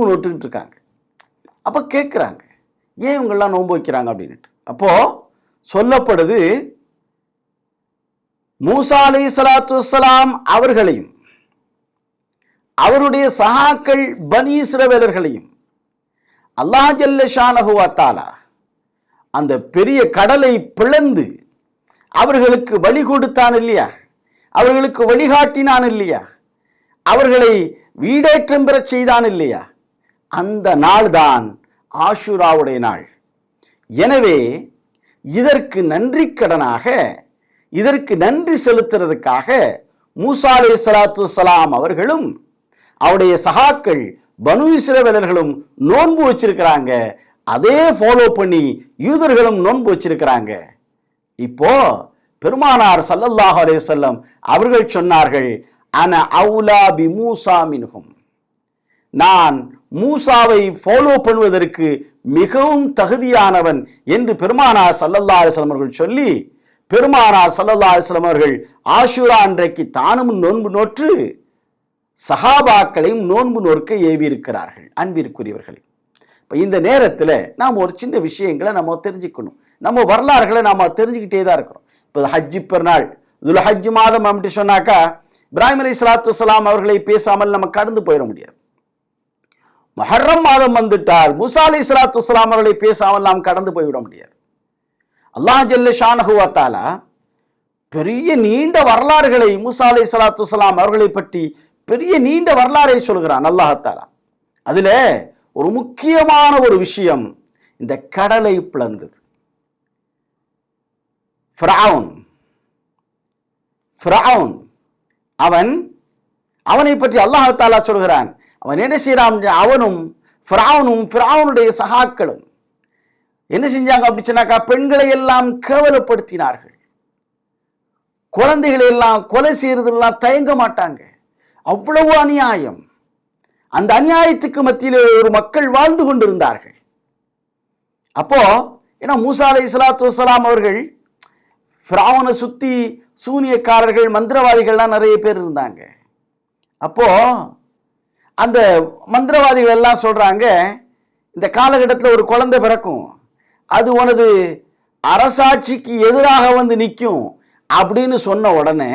நோட்டுக்கிட்டு இருக்காங்க. அப்போ கேட்குறாங்க, ஏன் இவங்கெல்லாம் நோன்பு வைக்கிறாங்க அப்படின்ட்டு. அப்போது சொல்லப்படுது, மூசா அலைஹிஸ்ஸலாத்து வஸ்ஸலாம் அவர்களையும் அவருடைய சஹாக்கள் பனி இஸ்ரவேலர்களையும் அல்லாஹ் ஜல்ல ஷானஹு வ தஆலா அந்த பெரிய கடலை பிளந்து அவர்களுக்கு வழி கொடுத்தான் இல்லையா? அவர்களுக்கு வழிகாட்டினான் இல்லையா? அவர்களை வீடேற்றம் பெறச் செய்தான் இல்லையா? அந்த நாள் தான் ஆஷுராவுடைய நாள். எனவே இதற்கு நன்றி கடனாக, இதற்கு நன்றி செலுத்துறதுக்காக மூசா அலைஹிஸ்ஸலாத்து வஸ்ஸலாம் அவர்களும் அவருடைய சகாக்கள் பனு இஸ்ரவேலர்களும் நோன்பு வச்சிருக்கிறாங்க. அதே ஃபாலோ பண்ணி யூதர்களும் நோன்பு வச்சிருக்கிறாங்க. இப்போ பெருமானார் ஸல்லல்லாஹு அலைஹி வஸல்லம் அவர்கள் சொன்னார்கள், அன அவுலா பி மூசா மின்ஹும், நான் மூசாவை ஃபாலோ பண்ணுவதற்கு மிகவும் தகுதியானவன் என்று பெருமானார் ஸல்லல்லாஹு அலைஹி வஸல்லம் அவர்கள் சொல்லி, பெருமானார் ஸல்லல்லாஹு அலைஹி வஸல்லம் அவர்கள் ஆஷுரா அன்றைக்கு தானும் நோன்பு நோற்று சஹாபாக்களையும் நோன்பு நோற்க ஏவி இருக்கிறார்கள். அன்பிற்குரியவர்களே, இப்போ இந்த நேரத்தில் நாம் ஒரு சின்ன விஷயங்களை நம்ம தெரிஞ்சுக்கணும். நம்ம வரலாறுகளை நாம் தெரிஞ்சுக்கிட்டே தான் இருக்கிறோம். இப்போ ஹஜ்ஜி பெருநாள், துல் ஹஜ் மாதம் அப்படி சொன்னாக்கா இப்ராஹிம் அலைஹிஸ்ஸலாத்து வஸ்ஸலாம் அவர்களை பேசாமல் நம்ம கடந்து போயிட முடியாது. முஹர்ரம் மாதம் வந்துட்டால் மூசா அலைஹிஸ்ஸலாத்து வஸ்ஸலாம் அவர்களை பேசாமல் நாம் கடந்து போய்விட முடியாது. அல்லாஹ் ஜல்ல ஷானஹு வ தஆலா பெரிய நீண்ட வரலாறுகளை மூசா அலைஹிஸ்ஸலாத்து வஸ்ஸலாம் அவர்களை பற்றி பெரிய நீண்ட வரலாறை சொல்கிறான் அல்லாஹ் தஆலா. அதுல ஒரு முக்கியமான ஒரு விஷயம், இந்த கடலை பிளந்தது. ஃபிரௌன் அவனை பற்றி அல்லாஹ் தஆலா சொல்கிறான், அவன் என்ன செய்யறான்? அவனும் ஃபிரௌனுடைய சகாக்களும் என்ன செஞ்சாங்க அப்படி சொன்னாக்கா, பெண்களை எல்லாம் கேவலப்படுத்தினார்கள். குழந்தைகளை எல்லாம் கொலை செய்யறதெல்லாம் தயங்க மாட்டாங்க. அவ்வளவு அநியாயம். அந்த அநியாயத்துக்கு மத்தியிலே ஒரு மக்கள் வாழ்ந்து கொண்டிருந்தார்கள். அப்போ ஏன்னா மூசா அலைஹிஸ்ஸலாத்து வஸ்ஸலாம் அவர்கள் ஃபிரௌனை சுத்தி சூனியக்காரர்கள் மந்திரவாதிகள்லாம் நிறைய பேர் இருந்தாங்க. அப்போ அந்த மந்திரவாதிகள் எல்லாம் சொல்றாங்க, இந்த காலகட்டத்தில் ஒரு குழந்தை பிறக்கும், அது உனது அரசாட்சிக்கு எதிராக வந்து நிற்கும் அப்படின்னு சொன்ன உடனே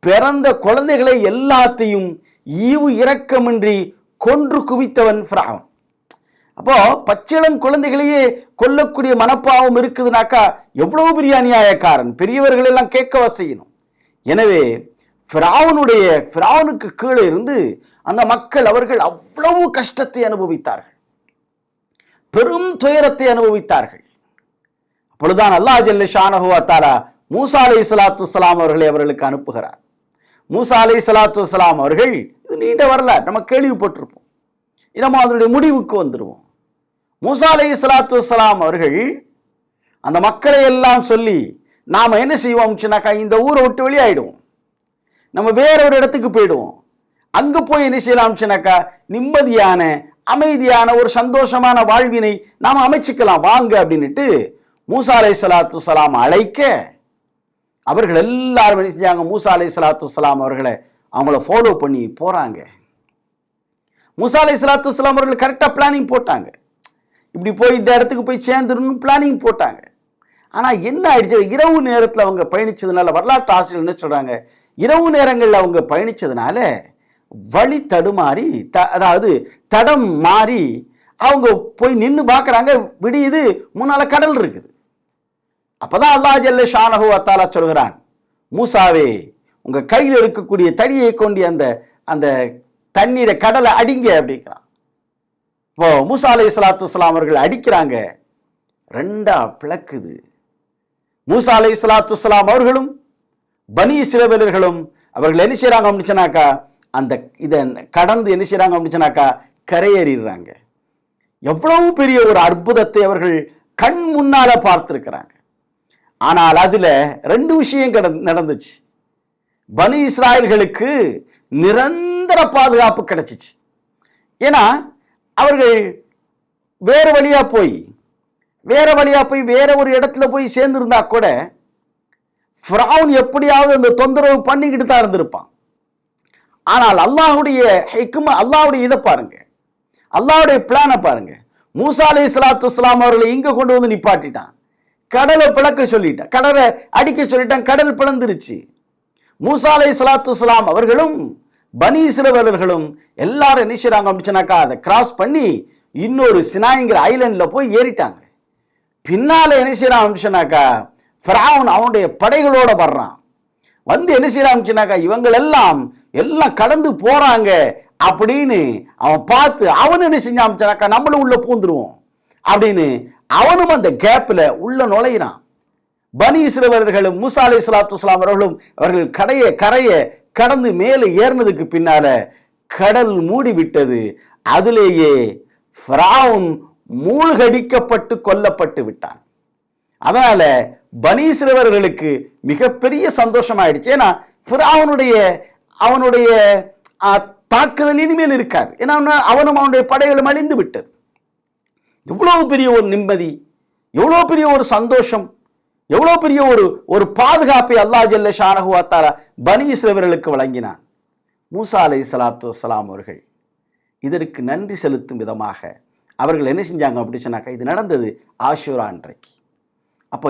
பிறந்த குழந்தைகளை எல்லாத்தையும் ஈவு இரக்கமின்றி கொன்று குவித்தவன் ஃபிரௌன். அப்போ பச்சிளம் குழந்தைகளையே கொல்லக்கூடிய மனப்பாவம் இருக்குதுனாக்கா எவ்வளவு பெரிய அநியாயக்காரன், பெரியவர்கள் எல்லாம் கேட்கவா செய்யணும். எனவே ஃபிரௌனுக்கு கீழே இருந்து அந்த மக்கள் அவர்கள் அவ்வளவு கஷ்டத்தை அனுபவித்தார்கள், பெரும் துயரத்தை அனுபவித்தார்கள். அப்பொழுதுதான் அல்லாஹ் ஜல்ல ஷானஹு வ தஆலா மூசா அலைஹிஸ்ஸலாத்து வஸ்ஸலாம் அவர்களை அவர்களுக்கு அனுப்புகிறார். மூசா அலைஹிஸ்ஸலாத்து வஸ்ஸலாம் அவர்கள், இது நீண்ட வரலாறு, நம்ம கேள்விப்பட்டிருப்போம், நம்ம அதனுடைய முடிவுக்கு வந்துடுவோம். மூசா அலைஹிஸ்ஸலாத்து வஸ்ஸலாம் அவர்கள் அந்த மக்களை எல்லாம் சொல்லி, நாம் என்ன செய்வோம் சொன்னாக்கா, இந்த ஊரை விட்டு வெளியாயிடுவோம், நம்ம வேற ஒரு இடத்துக்கு போயிடுவோம், அங்கே போய் என்ன செய்யலாம் சொன்னாக்கா நிம்மதியான அமைதியான ஒரு சந்தோஷமான வாழ்வினை நாம் அமைச்சுக்கலாம் வாங்க அப்படின்ட்டு மூசா அலைஹிஸ்ஸலாத்து வஸ்ஸலாம் அழைக்க, அவர்கள் எல்லாரும் என்ன செஞ்சாங்க, மூசா அலைஹிஸ்ஸலாத்து வஸ்ஸலாம் அவங்கள ஃபாலோ பண்ணி போறாங்க. மூசா அலைஹிஸ்ஸலாத்து வஸ்ஸலாம் அவர்கள் கரெக்டாக பிளானிங் போட்டாங்க, இப்படி போய் இந்த இடத்துக்கு போய் சேர்ந்துடணும் பிளானிங் போட்டாங்க. ஆனால் என்ன ஆயிடுச்சு, இரவு நேரத்தில் அவங்க பயணிச்சதுனால, வரலாற்று ஆசிரியர் என்ன சொல்றாங்க, இரவு நேரங்களில் அவங்க பயணிச்சதுனால வழி தடுமாறி, அதாவது தடம் மாறி அவங்க போய் நின்று பார்க்குறாங்க, விடியுது, முன்னால கடல் இருக்குது. அப்பதான் அல்லாஹ் ஜல்ல ஷானஹு வ தஆலா சொல்கிறான், மூசாவே உங்க கையில் இருக்கக்கூடிய தடியை கொண்டு அந்த தண்ணீரை கடலை அடிங்க அப்படிங்கிறான். இப்போ மூசா அலைஹிஸ்ஸலாத்து வஸ்ஸலாம் அவர்கள் அடிக்கிறாங்க, ரெண்டா பிளக்குது. மூசா அலைஹிஸ்ஸலாத்து வஸ்ஸலாம் அவர்களும் பனி இஸ்ரவேலர்களும் அவர்கள் என்ன செய்றாங்க அப்படின்னு சொன்னாக்கா, அந்த இதை கடந்து என்ன செய்றாங்க அப்படின்னு சொன்னாக்கா கரையேறிடுறாங்க. எவ்வளவு பெரிய ஒரு அற்புதத்தை அவர்கள் கண் முன்னால பார்த்திருக்கிறாங்க. ஆனால் அதுல ரெண்டு விஷயம் நடந்துச்சு. பனி இஸ்ராயல்களுக்கு நிரந்தர பாதுகாப்பு கிடைச்சிச்சு. ஏன்னா அவர்கள் வேற வழியா போய் வேற ஒரு இடத்துல போய் சேர்ந்திருந்தா கூட ஃபிரௌன் எப்படியாவது அந்த தொந்தரவு பண்ணிக்கிட்டு தான் இருந்திருப்பான். ஆனால் அல்லாஹ்வுடைய ஹிக்மா, அல்லாஹ்வுடைய இதை பாருங்க, அல்லாஹ்வுடைய பிளானை பாருங்க. மூசா அலைஹிஸ்ஸலாத்து வஸ்ஸலாம் அவர்களை இங்க கொண்டு வந்து நிப்பாட்டிட்டான். கடலை பிளக்க சொல்லிட்டான், கடலை அடிக்க சொல்லிட்டான், கடல் பிளந்துருச்சு. மூசா அலைஹிஸ்ஸலாத்து வஸ்ஸலாம் அவர்களும் பனி இஸ்ரவேலர்களும் எல்லாரும் என்ன செய்றாங்க அப்படின்னாக்கா அதை கிராஸ் பண்ணி இன்னொரு சினாய்ங்கிற ஐலண்ட்ல போய் ஏறிட்டாங்க. பின்னால என்ன செய்யறான் அப்படின்னாக்கா ஃபிரௌன் அவனுடைய படைகளோட வர்றான். வந்து என்ன செய்யறான் அப்படின்னாக்கா இவங்கள் எல்லாம் கடந்து போறாங்க அப்படின்னு அவன் பார்த்து அவன் என்ன செஞ்சான் அப்படின்னாக்கா நம்மளும் உள்ள பூந்துருவோம் அப்படின்னு அவனும் அந்த கேப்ல உள்ள நுழையிறான். பனி இஸ்ரவேலர்களும் மூசா அலைஹிஸ்ஸலாத்து வஸ்ஸலாம் அவர்கள் கரையை கடந்து மேலே ஏறினதுக்கு பின்னால கடல் மூடி விட்டது. அதிலேயே ஃபிரௌன் மூழ்கடிக்கப்பட்டு கொல்லப்பட்டு விட்டான். அதனால பனி இஸ்ரவேலர்களுக்கு மிகப்பெரிய சந்தோஷமாயிடுச்சு. ஏன்னா அவனுடைய தாக்குதல் இனிமேல் இருக்காது. ஏன்னா அவனும் அவனுடைய படைகளும் அழிந்து விட்டது. எவ்வளவு பெரிய ஒரு நிம்மதி, எவ்வளவு பெரிய ஒரு சந்தோஷம், எவ்வளவு பெரிய ஒரு பாதுகாப்பை அல்லாஹ் ஜல்ல ஷானஹு வ தஆலா பனி இஸ்ரவேலர்களுக்கு வழங்கினான். மூசா அலைஹிஸ்ஸலாத்து வஸ்ஸலாம் அவர்கள் இதற்கு நன்றி செலுத்தும் விதமாக அவர்கள் என்ன செஞ்சாங்க அப்படின்னு சொன்னாக்கா, இது நடந்தது ஆஷூரா அன்றைக்கு. அப்போ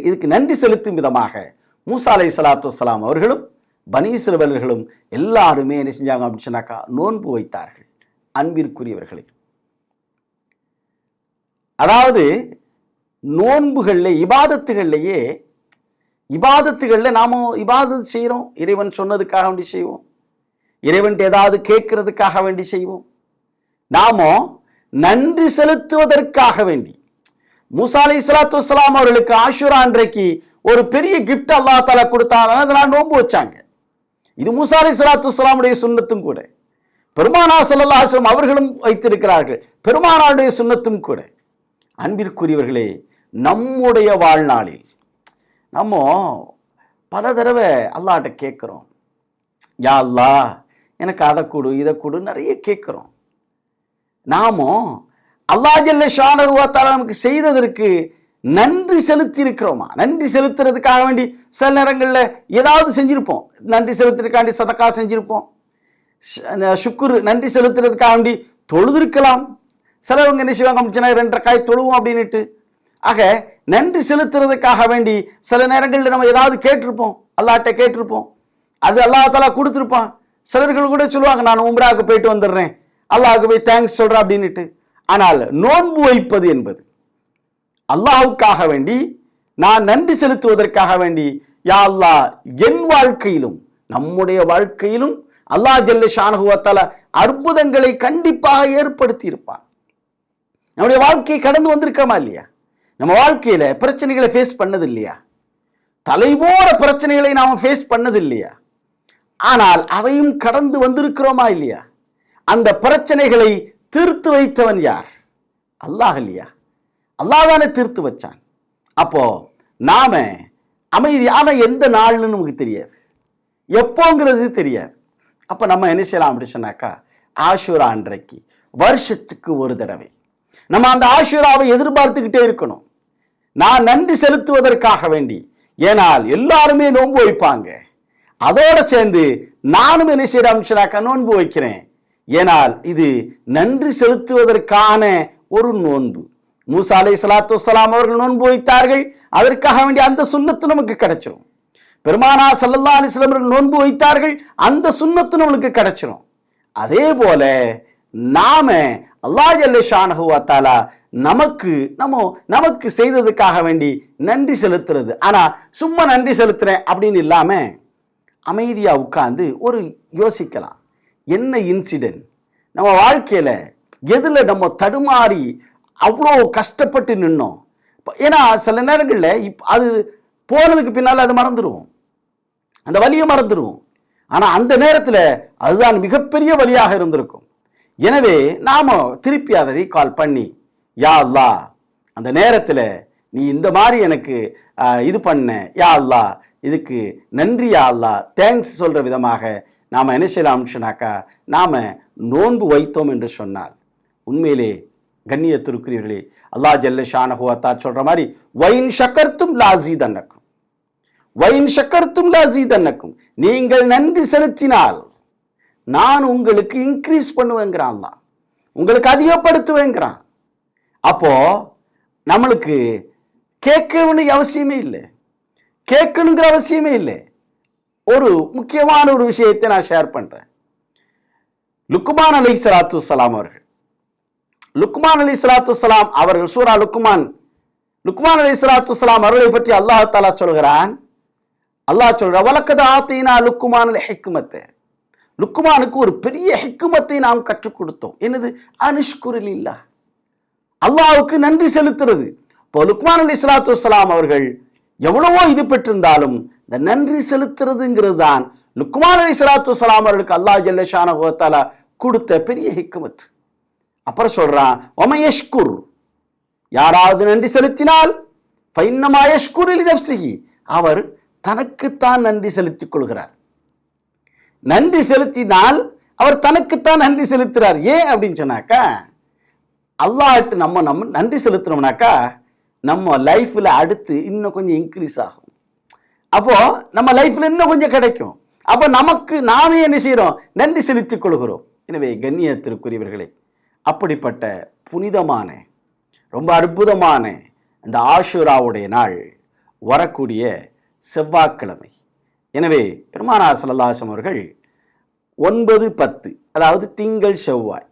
இதுக்கு நன்றி செலுத்தும் விதமாக மூசா அலைஹிஸ்ஸலாத்து வஸ்ஸலாம் அவர்களும் பனி இஸ்ரவேலர்களும் எல்லாருமே என்ன செஞ்சாங்க அப்படின்னு சொன்னாக்கா நோன்பு வைத்தார்கள். அன்பிற்குரியவர்களே, அதாவது நோன்புகள்ல இபாதத்துகள்ல நாம இபாதத் செய்யறோம், இறைவன் சொன்னதுக்காக வேண்டி செய்வோம், இறைவன் ஏதாவது கேட்கறதுக்காக வேண்டி செய்வோம். நாம நன்றி செலுத்துவதற்காக வேண்டி மூசா அலைஹிஸ்ஸலாத்து வஸ்ஸலாம் அவர்களுக்கு ஆஷூரா அன்றைக்கு ஒரு பெரிய கிஃப்ட் அல்லாஹ் தஆலா கொடுத்தாங்க. அதனால நோன்பு வச்சாங்க. இது மூசா அலைஹிஸ்ஸலாத்து வஸ்ஸலாமுடைய சுன்னத்தும் கூட, பெருமானார் ஸல்லல்லாஹு அலைஹி வஸல்லம் அவர்களும் வைத்திருக்கிறார்கள், பெருமானாருடைய சுன்னத்தும் கூட. அன்பிற்குரியவர்களே, நம்முடைய வாழ்நாளில் நம்ம பல தடவை அல்லாஹ்ட்ட கேட்குறோம், யா அல்லாஹ் எனக்கு அதை கொடு இதை கொடு நிறைய கேட்குறோம். நாமோ அல்லாஹ் ஜல்ல ஷானஹு வ தஆலா நமக்கு செய்ததற்கு நன்றி செலுத்தி இருக்கிறோமா? நன்றி செலுத்துறதுக்காக வேண்டி சில நேரங்களில் ஏதாவது செஞ்சிருப்போம், நன்றி செலுத்துறதுக்காண்டி சதக்கா செஞ்சிருப்போம், சுக்குர் நன்றி செலுத்துறதுக்காக வேண்டி தொழுதிருக்கலாம். சிலவங்க என்ன செய்வாங்க அப்படின்னா 2 ரக்காய் தொழுவோம் அப்படின்னுட்டு. ஆக நன்றி செலுத்துறதுக்காக வேண்டி சில நேரங்களில் நம்ம ஏதாவது கேட்டிருப்போம், அல்லாஹ்ட்ட கேட்டிருப்போம், அது அல்லாஹ் தஆலா கொடுத்துருப்பான். சிலர்கள் கூட சொல்லுவாங்க, நான் உம்ராவுக்கு போயிட்டு வந்துடுறேன், அல்லாஹ்வுக்கு போய் தேங்க்ஸ் சொல்றேன் அப்படின்னுட்டு. ஆனால் நோன்பு வைப்பது என்பது அல்லாஹ்வுக்காக வேண்டி, நான் நன்றி செலுத்துவதற்காக வேண்டி, யா அல்லாஹ் என் வாழ்க்கையிலும் நம்முடைய வாழ்க்கையிலும் அல்லாஹ் ஜல்ல ஷானஹு வ தஆலா அற்புதங்களை கண்டிப்பாக ஏற்படுத்தி இருப்பான். நம்முடைய வாழ்க்கையை கடந்து வந்திருக்கோமா இல்லையா? நம்ம வாழ்க்கையில பிரச்சனைகளை ஃபேஸ் பண்ணது இல்லையா? தலைபோற பிரச்சனைகளை நாம ஃபேஸ் பண்ணது இல்லையா? ஆனால் அதையும் கடந்து வந்திருக்கிறோமா இல்லையா? அந்த பிரச்சனைகளை தீர்த்து வைத்தவன் யார்? அல்லாஹ் இல்லையா? அல்லாஹ் தானே தீர்த்து வச்சான். அப்போ நாம அமைதியான எந்த நாள்னு நமக்கு தெரியாது, எப்போங்கிறது தெரியாது. அப்ப நம்ம என்ன செய்யலாம் அப்படி சொன்னாக்கா, ஆஷூரா அன்றைக்கு வருஷத்துக்கு ஒரு தடவை நம்ம அந்த ஆஷூராவை எதிர்பார்த்துக்கிட்டே இருக்கணும். நான் நன்றி செலுத்துவதற்காக வேண்டி, ஏனால் எல்லாருமே நோன்பு வைப்பாங்க, அதோட சேர்ந்து நானும் என்ன செய்யறாக்கா நோன்பு வைக்கிறேன். ஏனால் இது நன்றி செலுத்துவதற்கான ஒரு நோன்பு. மூசா அலைஹிஸ்ஸலாத்து வஸ்ஸலாம் அவர்கள் நோன்பு வைத்தார்கள், அதற்காக வேண்டிய அந்த சுன்னத்து நமக்கு கிடைச்சிடும். பெருமானார் ஸல்லல்லாஹு அலைஹி வஸல்லம் நோன்பு வைத்தார்கள், அந்த சுன்னத்து நமக்கு கிடைச்சிடும். அதே போல நாம அல்லாஹ் ஜல்ல ஷானஹு வ தஆலா நமக்கு செய்ததுக்காக வேண்டி நன்றி செலுத்துறது. ஆனா சும்மா நன்றி செலுத்துறேன் அப்படின்னு இல்லாம அமைதியா உட்கார்ந்து ஒரு யோசிக்கலாம், என்ன இன்சிடென்ட், நம்ம வாழ்க்கையில் எதில் நம்ம தடுமாறி அவ்வளோ கஷ்டப்பட்டு நின்னோம். ஏன்னா சில நேரங்களில் அது போனதுக்கு பின்னால் அதை மறந்துடுவோம், அந்த வலியை மறந்துடுவோம். ஆனால் அந்த நேரத்தில் அதுதான் மிகப்பெரிய வலியாக இருந்திருக்கும். எனவே நாம் திருப்பி அதை ரீகால் பண்ணி, யா அல்லாஹ் அந்த நேரத்தில் நீ இந்த மாதிரி எனக்கு இது பண்ண, யா அல்லாஹ் இதுக்கு நன்றி, யா அல்லாஹ் தேங்க்ஸ் சொல்கிற விதமாக நாம் என்ன செய்யலாம்னாக்கா நாம் நோன்பு வைத்தோம் என்று சொன்னால் உண்மையிலே கண்ணியத்திற்குரியவர்களே அல்லாஹ் ஜல்ல ஷானஹு வ தஆலா சொல்கிற மாதிரி வைன் ஷக்கர்த்தும் லாஸீதன்னக்கும், வைன் ஷக்கர்த்தும் லாஸீதன்னக்கும், நீங்கள் நன்றி செலுத்தினால் நான் உங்களுக்கு இன்க்ரீஸ் பண்ணுவேங்கிறான், அல்லாஹ் உங்களுக்கு அதிகப்படுத்துவேங்கிறான். அப்போ நம்மளுக்கு கேட்க வேண்டிய அவசியமே இல்லை, கேட்கணுங்கிற அவசியமே இல்லை. ஒரு முக்கியமான ஒரு விஷயத்தை நான் ஷேர் பண்றேன். லுக்மான் அலைஹிஸ்ஸலாத்து வஸ்ஸலாம் அவர்கள், லுக்மான் அலைஹிஸ்ஸலாத்து வஸ்ஸலாம் அவர்கள் சூரா லுக்மான் அலைஹிஸ்ஸலாத்து வஸ்ஸலாம் அவர்களை பற்றி அல்லாஹ் தஆலா சொல்கிறான். அல்லாஹ் சொல்ற வலக்கத் ஆதீனா லுக்மானுல் ஹிக்மத், லுக்மானுக்கு ஒரு பெரிய ஹிக்மத்தை நாம் கற்றுக் கொடுத்தோம். என்னது? அன்ஷ்குரு லில்லாஹ், அல்லாஹ்வுக்கு நன்றி செலுத்துறது. இப்போ லுக்மான் அலைஹிஸ்ஸலாத்து வஸ்ஸலாம் அவர்கள் எவ்வளவோ இது பெற்றிருந்தாலும் இந்த நன்றி செலுத்துறதுங்கிறது தான் லுக்மான் அலைஹிஸ்ஸலாத்து வஸ்ஸலாம் அவர்களுக்கு அல்லாஹ் ஜல்ல ஷானஹு வ தஆலா கொடுத்த பெரிய ஹிக்மத். அப்புறம் சொல்றான் வமயஷ்குர், யாராவது நன்றி செலுத்தினால் ஃபைன்னமா யஷ்குரு லினஃப்ஸிஹி, அவர் தனக்குத்தான் நன்றி செலுத்திக் கொள்கிறார். நன்றி செலுத்தினால் அவர் தனக்குத்தான் நன்றி செலுத்துறார். ஏன் அப்படின்னு சொன்னாக்கா அல்லாஹ்ட்டு நம்ம நன்றி செலுத்தினோம்னாக்கா நம்ம லைஃப்ல அடுத்து இன்னும் கொஞ்சம் இன்க்ரீஸ் ஆகும். அப்போ நம்ம லைஃப்ல இன்னும் கொஞ்சம் கிடைக்கும். அப்போ நமக்கு நாமே என்ன செய்யறோம்? நன்றி செலுத்திக் கொள்கிறோம். எனவே கண்ணியத்திற்குரியவர்களே, அப்படிப்பட்ட புனிதமான ரொம்ப அற்புதமான இந்த ஆஷூராவுடைய நாள் வரக்கூடிய செவ்வாய்க்கிழமை. எனவே பெருமானார் ஸல்லல்லாஹு அலைஹி வஸல்லம் அவர்கள் 9, 10 அதாவது திங்கள் செவ்வாய்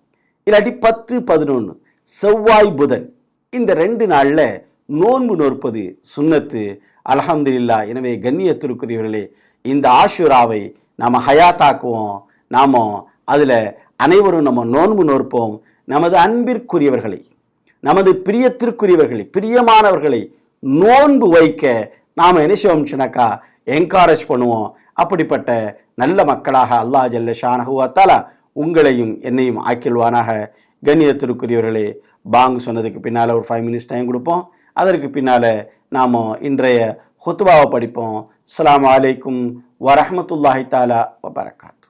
இல்லாட்டி 10, 11 செவ்வாய் புதன் இந்த 2 நாளில் நோன்பு நோற்பது சுன்னத்து. அல்ஹம்துலில்லாஹ். எனவே கண்ணியத்திற்குரியவர்களே, இந்த ஆஷூராவை நாம் ஹயாத்தாக்குவோம். நாம் அதில் அனைவரும் நம்ம நோன்பு நோற்போம். நமது அன்பிற்குரியவர்களை, நமது பிரியத்திற்குரியவர்களை, பிரியமானவர்களை நோன்பு வைக்க நாம் என்ன செய்வோம்னாக்கா என்கரேஜ் பண்ணுவோம். அப்படிப்பட்ட நல்ல மக்களாக அல்லாஹ் ஜல்ல ஷானஹு வ தஆலா உங்களையும் என்னையும் ஆக்கில்வானாக. கண்ணியத்திற்குரியவர்களே, பாங்கு சொன்னதுக்கு பின்னால் ஒரு 5 minutes டைம் கொடுப்போம். அதற்கு பின்னால் நாம் இன்றைய ஹுத்பாவை படிப்போம். அஸ்ஸலாமு அலைக்கும் வரஹ்மத்துல்லாஹி தஆலா வ பரகாத்துஹு.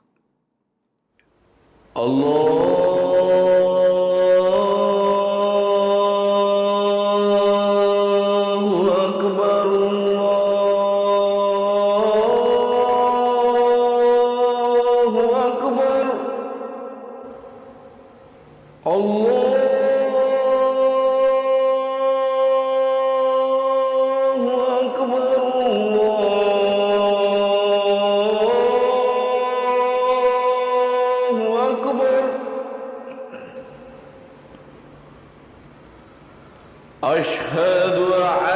أشهد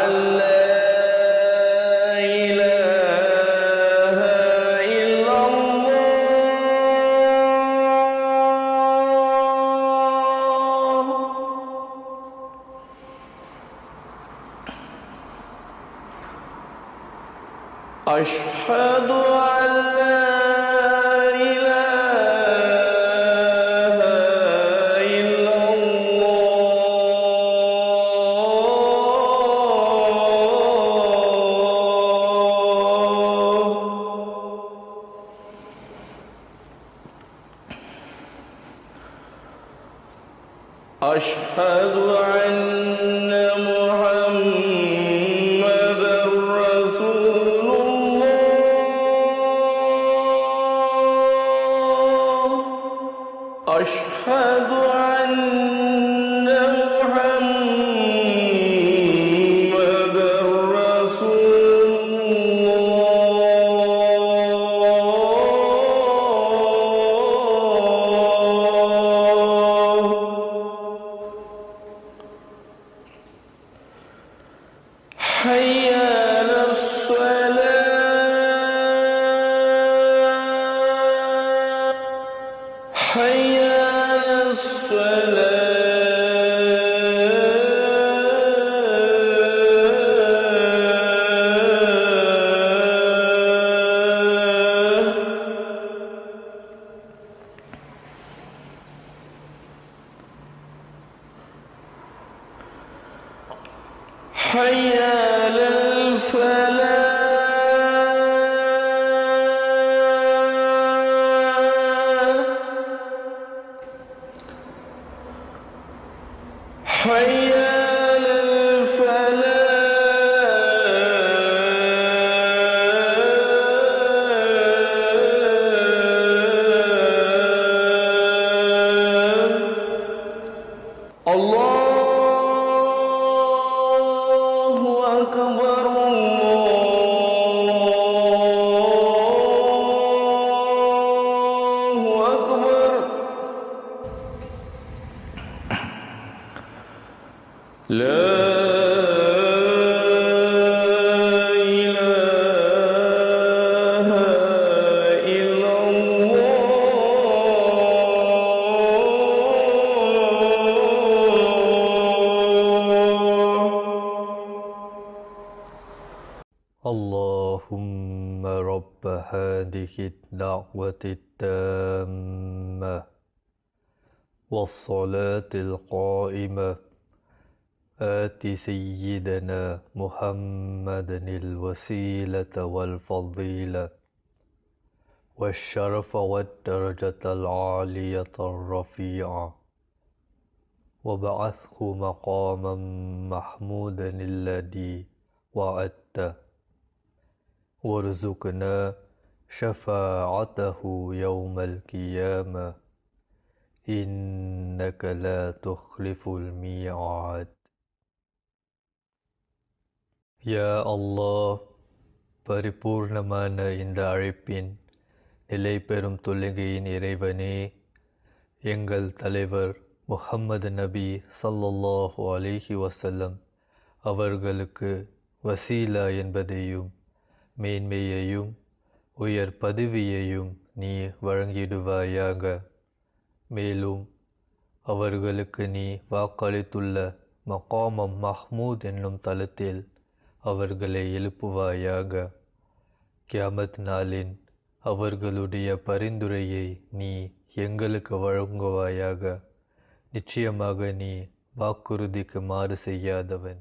أن لا إله إلا الله. أشهد أن لا أشهد أن محمدًا رسول الله. أشهد أن محمدًا رسول الله. حي على الصلاة. لا إله إلا اللهم رب هذه الدعوة التامة والصلاة القائمة آت سيدنا محمدا الوسيلة والفضيلة والشرف والدرجة العالية الرفيعة وابعثه مقاما محمودا الذي وعدته وارزقنا شفاعته يوم القيامة إنك لا تخلف الميعاد. யா அல்லாஹ், பரிபூர்ணமான இந்த அழைப்பின் நிலை பெறும் தொழுகையின் இறைவனே, எங்கள் தலைவர் முஹம்மது நபி ஸல்லல்லாஹு அலைஹி வஸல்லம் அவர்களுக்கு வசீலா என்பதையும் மேன்மையையும் உயர் பதவியையும் நீ வழங்கிடுவாயாக. மேலும் அவர்களுக்கு நீ வாக்களித்துள்ள மகாமம் மஹ்மூத் என்னும் தலத்தில் அவர்களை எழுப்புவாயாக. கியாமத் நாளின் அவர்களுடைய பரிந்துரையை நீ எங்களுக்கு வழங்குவாயாக. நிச்சயமாக நீ வாக்குறுதிக்கு மாறு செய்யாதவன்.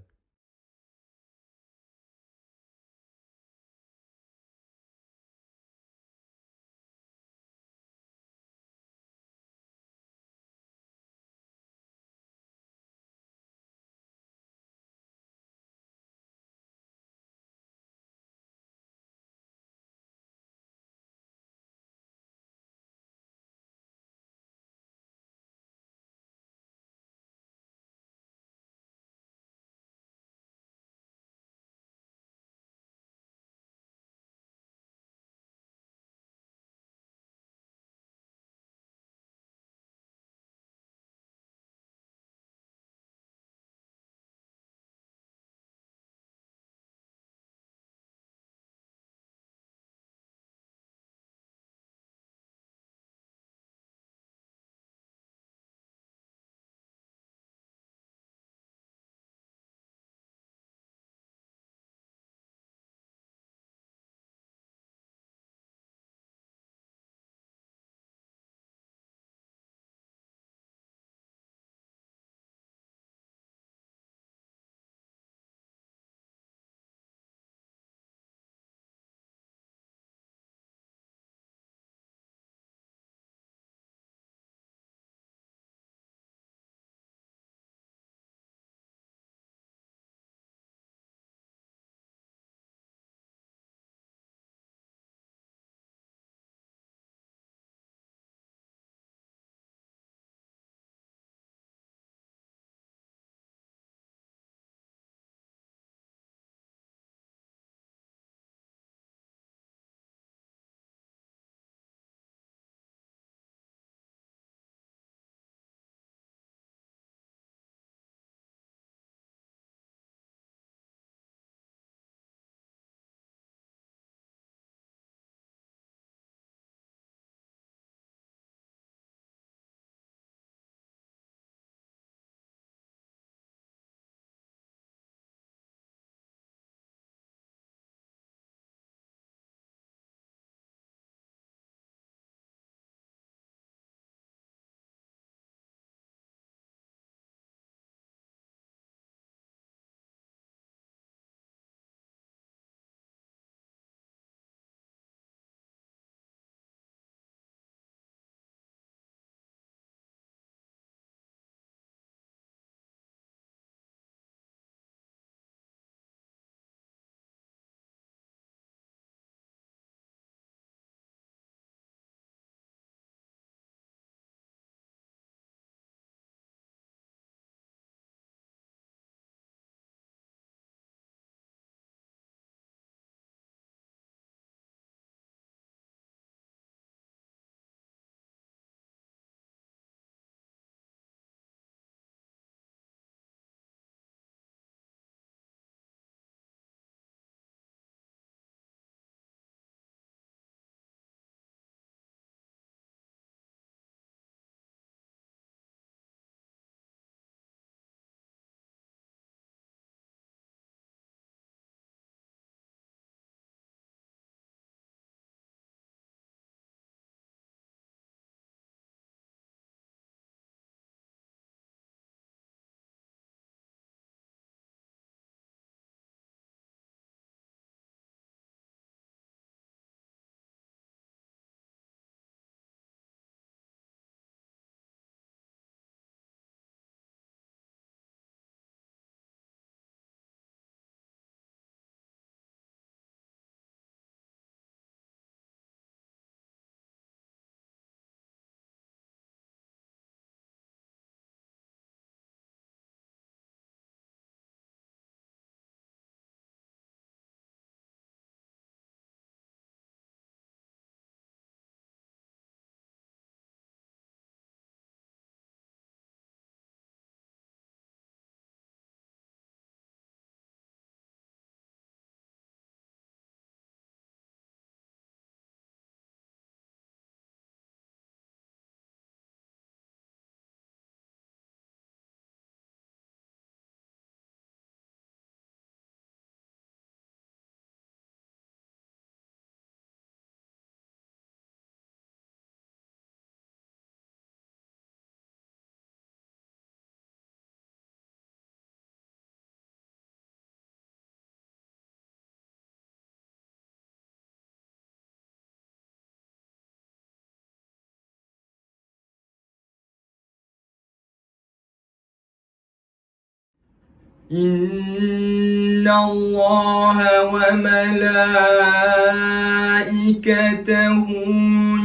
إن الله وملائكته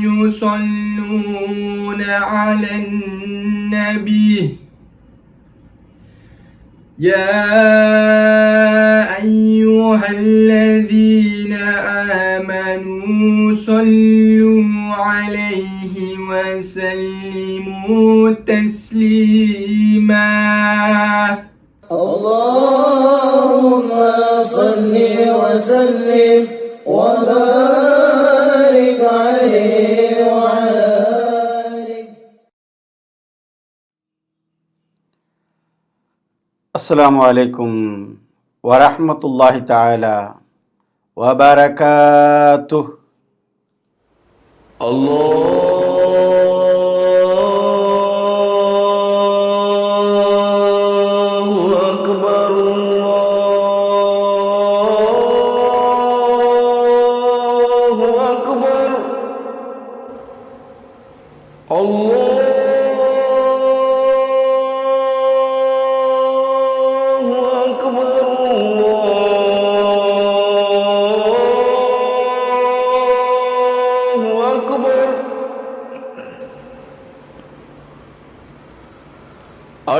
يصلون على النبي يا أيها الذين آمنوا صلوا عليه وسلموا تسليما اللهم صل وسلم وبارك عليه وعلى آله. السلام عليكم ورحمة الله تعالى وبركاته.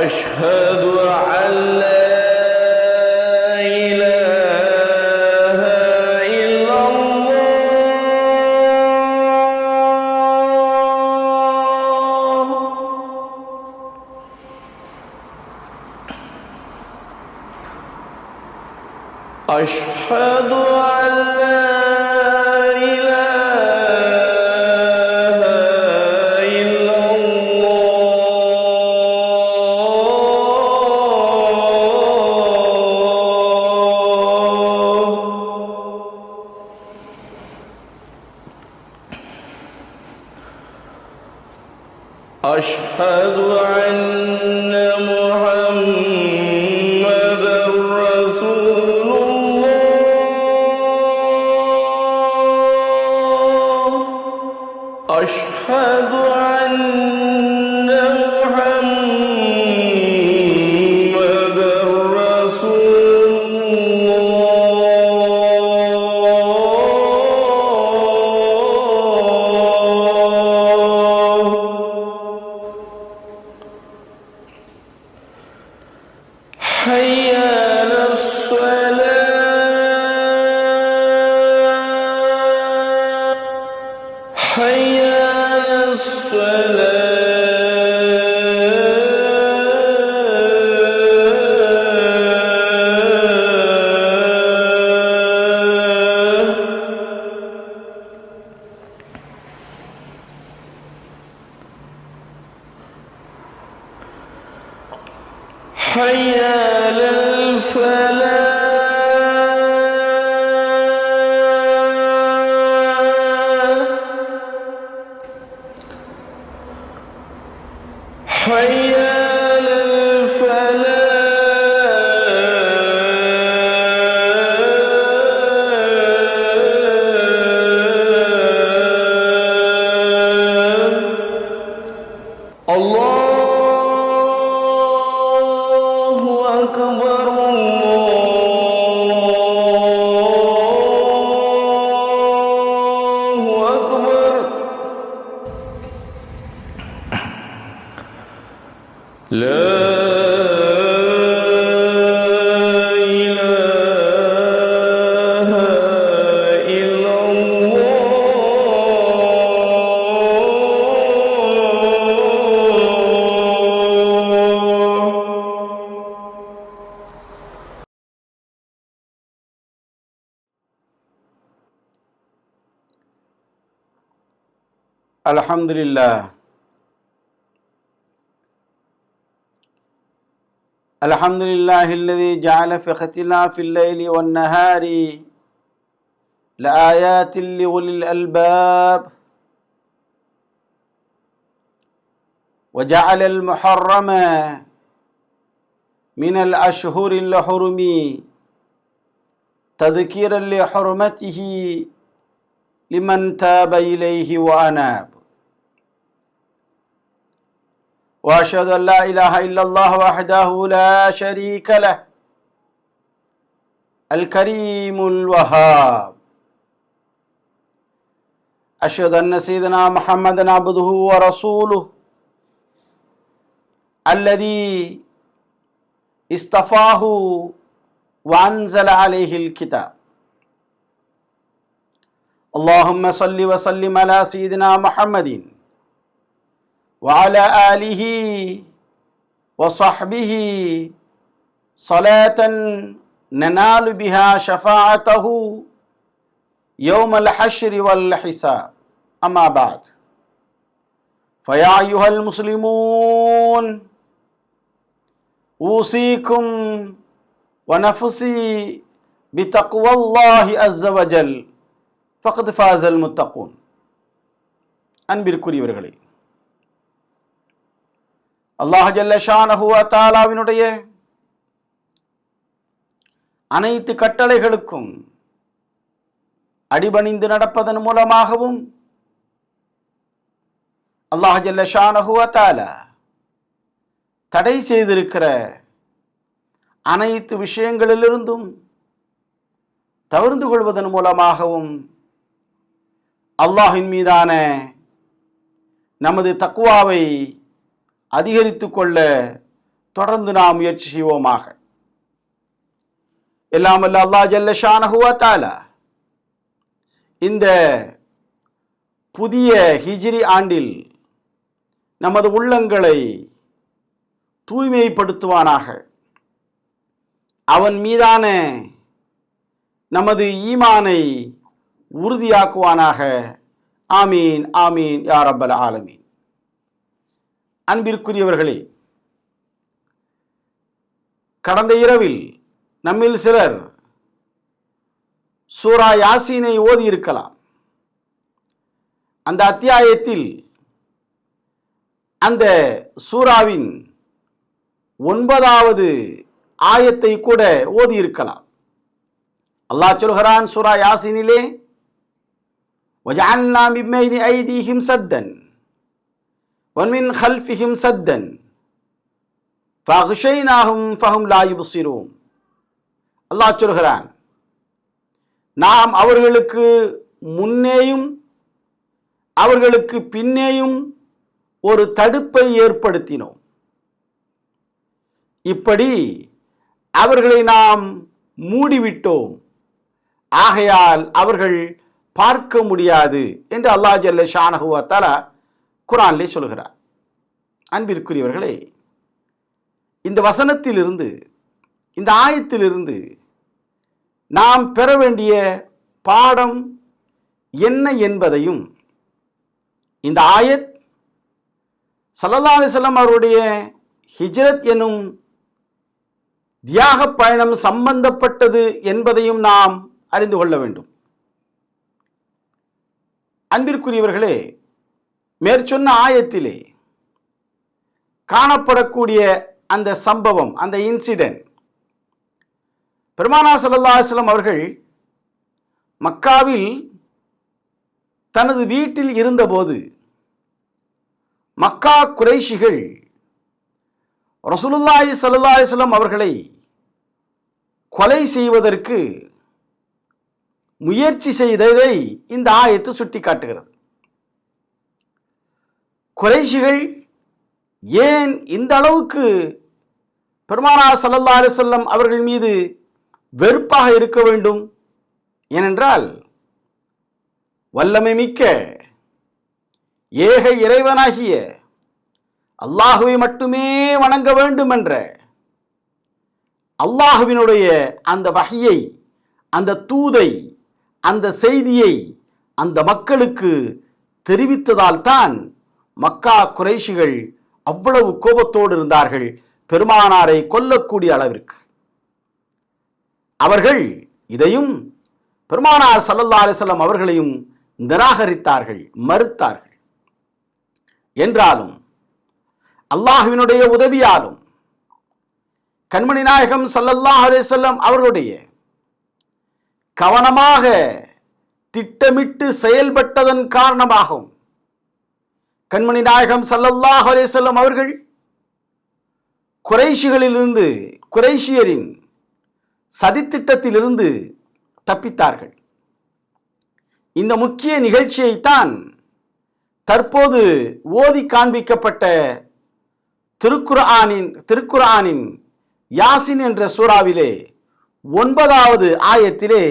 أشهد أن لا إله إلا الله. أشهد أن لا أشهد أن محمدًا رسول الله. أشهد أن محمدًا رسول الله. حي على الصلاة. حي على الصلاة. حي على الفلاح. حي على الفلاح. الله أكبر. الله أكبر. لا إله إلا الله. الحمد لله. الحمد لله الذي جعل في اختلاف الليل والنهار لآيات لأولي الألباب، وجعل المحرم من الأشهر الحرم تذكيرا لحرمته لمن تاب إليه وأناب. وأشهد أن لا إله إلا الله وحده لا شريك له الكريم الوهاب أشهد أن سيدنا محمد عبده ورسوله الذي اصطفاه وأنزل عليه الكتاب اللهم صل وسلم على سيدنا محمد وعلى آله وصحبه صلاة ننال بها شفاعته يوم الحشر والحساب أما بعد فيا أيها المسلمون أوصيكم ونفسي بتقوى الله عز وجل فقد فاز المتقون. அன்பிற்குரியவர்களே, அல்லாஹ் ஜல்ல ஷானஹு வ தஆலாவினுடைய அனைத்து கட்டளைகளுக்கும் அடிபணிந்து நடப்பதன் மூலமாகவும் அல்லாஹ் ஜல்ல ஷானஹு வ தஆலா தடை செய்திருக்கிற அனைத்து விஷயங்களிலிருந்தும் தவிர்ந்து கொள்வதன் மூலமாகவும் அல்லாஹின் மீதான நமது தக்வாவை அதிகரித்து கொள்ள தொடர்ந்து நாம் முயற்சி செய்வோமாக. எல்லாம் வல்ல அல்லாஹ் ஜல்ல ஷானஹு வ தஆலா இந்த புதிய ஹிஜ்ரி ஆண்டில் நமது உள்ளங்களை தூய்மைப்படுத்துவானாக. அவன் மீதான நமது ஈமானை உறுதியாக்குவானாக. ஆமீன் ஆமீன் யா ரப்பல் ஆலமீன். அன்பிற்குரியவர்களே, கடந்த இரவில் நம்மில் சிலர் சூரா யாசீனை ஓதி இருக்கலாம். அந்த அத்தியாயத்தில் அந்த சூராவின் 9வது ஆயத்தை கூட ஓதி இருக்கலாம். அல்லாஹ் சொல்கிறான் சூரா யாசீனிலே, வஜஅல்னா மின் பைனி ஐதீஹிம் சத்தன் வமின் கல்ஃபிஹிம் சத்தன் ஃபஅக்ஷைனாஹும் ஃபஹும் லா யுப்சிரூன். அல்லாஹ் சொல்கிறான், நாம் அவர்களுக்கு முன்னேயும் அவர்களுக்கு பின்னேயும் ஒரு தடுப்பை ஏற்படுத்தினோம். இப்படி அவர்களை நாம் மூடிவிட்டோம், ஆகையால் அவர்கள் பார்க்க முடியாது என்று அல்லாஹ் ஜல்ல ஷானஹு வ தஆலா குர்ஆனிலே சொல்கிறார். அன்பிற்குரியவர்களே, இந்த வசனத்திலிருந்து, இந்த ஆயத்திலிருந்து நாம் பெற வேண்டிய பாடம் என்ன என்பதையும், இந்த ஆயத் ஸல்லல்லாஹு அலைஹி வஸல்லம் அவருடைய ஹிஜ்ரத் எனும் தியாக பயணம் சம்பந்தப்பட்டது என்பதையும் நாம் அறிந்து கொள்ள வேண்டும். அன்பிற்குரியவர்களே, மேற்சொன்ன ஆயத்திலே காணப்படக்கூடிய அந்த சம்பவம், அந்த இன்சிடென்ட், பெருமானார் ஸல்லல்லாஹு அலைஹி வஸல்லம் அவர்கள் மக்காவில் தனது வீட்டில் இருந்தபோது மக்கா குறைஷிகள் ரசூலுல்லாஹி ஸல்லல்லாஹு அலைஹி வஸல்லம் அவர்களை கொலை செய்வதற்கு முயற்சி செய்ததை இந்த ஆயத்து சுட்டி காட்டுகிறது. குறைஷிகள் ஏன் இந்த அளவுக்கு பெருமானார் ஸல்லல்லாஹு அலைஹி வஸல்லம் அவர்கள் மீது வெறுப்பாக இருக்க வேண்டும்? ஏனென்றால் வல்லமை மிக்க ஏக இறைவனாகிய அல்லாஹுவை மட்டுமே வணங்க வேண்டும் என்ற அல்லாஹுவினுடைய அந்த வஹ்யை, அந்த தூதை, அந்த செய்தியை அந்த மக்களுக்கு தெரிவித்ததால் தான் மக்கா குறைஷிகள் அவ்வளவு கோபத்தோடு இருந்தார்கள், பெருமானாரை கொல்லக்கூடிய அளவிற்கு. அவர்கள் இதையும் பெருமானார் ஸல்லல்லாஹு அலைஹி வஸல்லம் அவர்களையும் நிராகரித்தார்கள், மறுத்தார்கள். என்றாலும் அல்லாஹ்வினுடைய உதவியாலும் கண்மணி நாயகம் ஸல்லல்லாஹு அலைஹி வஸல்லம் அவர்களுடைய கவனமாக திட்டமிட்டு செயல்பட்டதன் காரணமாகவும் கண்மணி நாயகம் ஸல்லல்லாஹு அலைஹி வஸல்லம் அவர்கள் குறைஷிகளிலிருந்து, குறைஷியரின் சதித்திட்டத்திலிருந்து தப்பித்தார்கள். இந்த முக்கிய நிகழ்ச்சியைத்தான் தற்போது ஓதி காண்பிக்கப்பட்ட திருக்குர்ஆனின் யாசின் என்ற சூறாவிலே 9வது ஆயத்திலே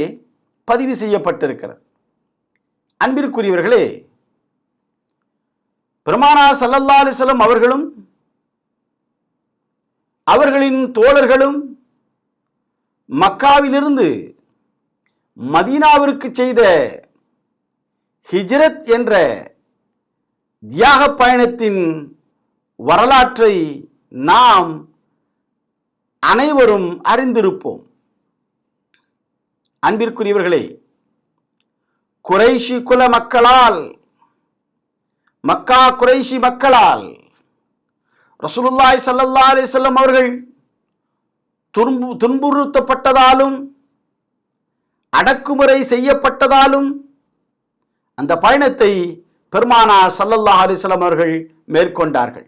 பதிவு செய்யப்பட்டிருக்கிறது. அன்பிற்குரியவர்களே, பெருமானார் ஸல்லல்லாஹு அலைஹி வஸல்லம் அவர்களும் அவர்களின் தோழர்களும் மக்காவிலிருந்து மதீனாவிற்கு செய்த ஹிஜ்ரத் என்ற தியாக பயணத்தின் வரலாற்றை நாம் அனைவரும் அறிந்திருப்போம். அன்பிற்குரியவர்களே, குறைஷி குல மக்களால், மக்கா குறைஷி மக்களால் ரசூலுல்லாஹி ஸல்லல்லாஹு அலைஹி வஸல்லம் அவர்கள் துன்புறுத்தப்பட்டதாலும் அடக்குமுறை செய்யப்பட்டதாலும் அந்த பயணத்தை பெருமானார் ஸல்லல்லாஹு அலைஹி வஸல்லம் அவர்கள் மேற்கொண்டார்கள்.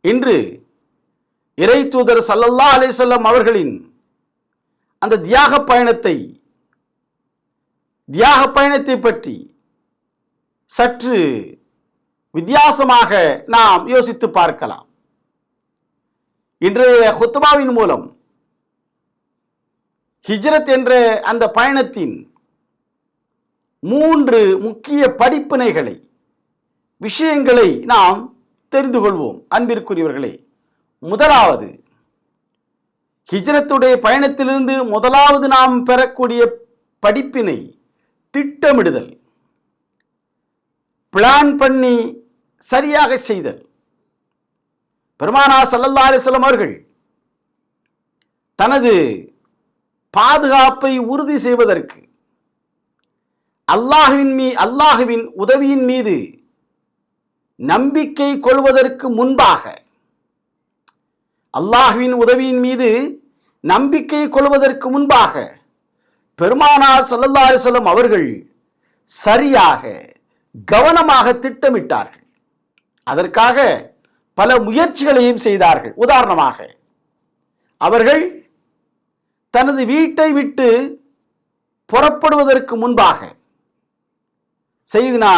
இன்று இறை தூதர் ஸல்லல்லாஹு அலைஹி வஸல்லம் அவர்களின் அந்த தியாக பயணத்தை பற்றி சற்று வித்தியாசமாக நாம் யோசித்து பார்க்கலாம். இன்றைய ஹுத்பாவின் மூலம் ஹிஜ்ரத் என்ற அந்த பயணத்தின் 3 முக்கிய படிப்பினைகளை, விஷயங்களை நாம் தெரிந்து கொள்வோம். அன்பிற்குரியவர்களே, முதலாவது, ஹிஜ்ரத்துடைய பயணத்திலிருந்து முதலாவது நாம் பெறக்கூடிய படிப்பினை திட்டமிடுதல், பிளான் பண்ணி சரியாக செய்தல். பெருமானார் ஸல்லல்லாஹு அலைஹி வஸல்லம் அவர்கள் தனது பாதுகாப்பை உறுதி செய்வதற்கு அல்லாஹ்வின் உதவியின் மீது நம்பிக்கை கொள்வதற்கு முன்பாக, அல்லாஹ்வின் உதவியின் மீது நம்பிக்கை கொள்வதற்கு முன்பாக பெருமானார் ஸல்லல்லாஹு அலைஹி வஸல்லம் அவர்கள் சரியாக கவனமாக திட்டமிட்டார்கள். அதற்காக பல முயற்சிகளையும் செய்தார்கள். உதாரணமாக, அவர்கள் தனது வீட்டை விட்டு புறப்படுவதற்கு முன்பாக சையதுனா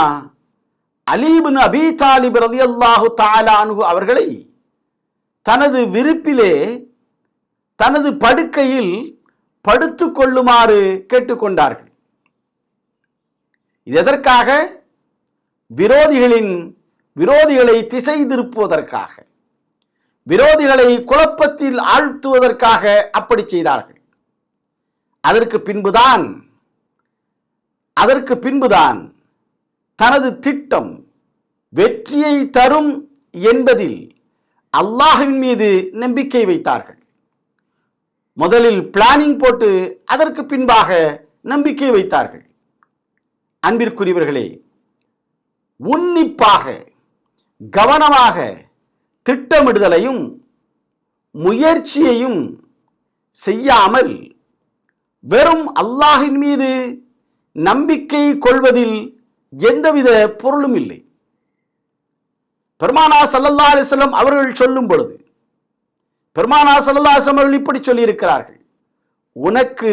அலி இப்னு அபீ தாலிப் ரலியல்லாஹு தஆலா அன்ஹு அவர்களை தனது விருப்பிலே, தனது படுக்கையில் படுத்துக் கொள்ளுமாறு கேட்டுக்கொண்டார்கள். இது எதற்காக? விரோதிகளை திசை திருப்புவதற்காக, விரோதிகளை குழப்பத்தில் ஆழ்த்துவதற்காக அப்படி செய்தார்கள். அதற்கு பின்புதான் தனது திட்டம் வெற்றியை தரும் என்பதில் அல்லாஹ்வின் மீது நம்பிக்கை வைத்தார்கள். முதலில் பிளானிங் போட்டு அதற்கு பின்பாக நம்பிக்கை வைத்தார்கள். அன்பிற்குரியவர்களே, உன்னிப்பாக கவனமாக திட்டமிடுதலையும் முயற்சியையும் செய்யாமல் வெறும் அல்லாஹ்வின் மீது நம்பிக்கை கொள்வதில் எந்தவித பொருளும் இல்லை. பெருமானார் ஸல்லல்லாஹு அலைஹி வஸல்லம் அவர்கள் சொல்லும் பொழுது பெருமானார் ஸல்லல்லாஹு அலைஹி வஸல்லம் அவர்கள் இப்படி சொல்லியிருக்கிறார்கள்: உனக்கு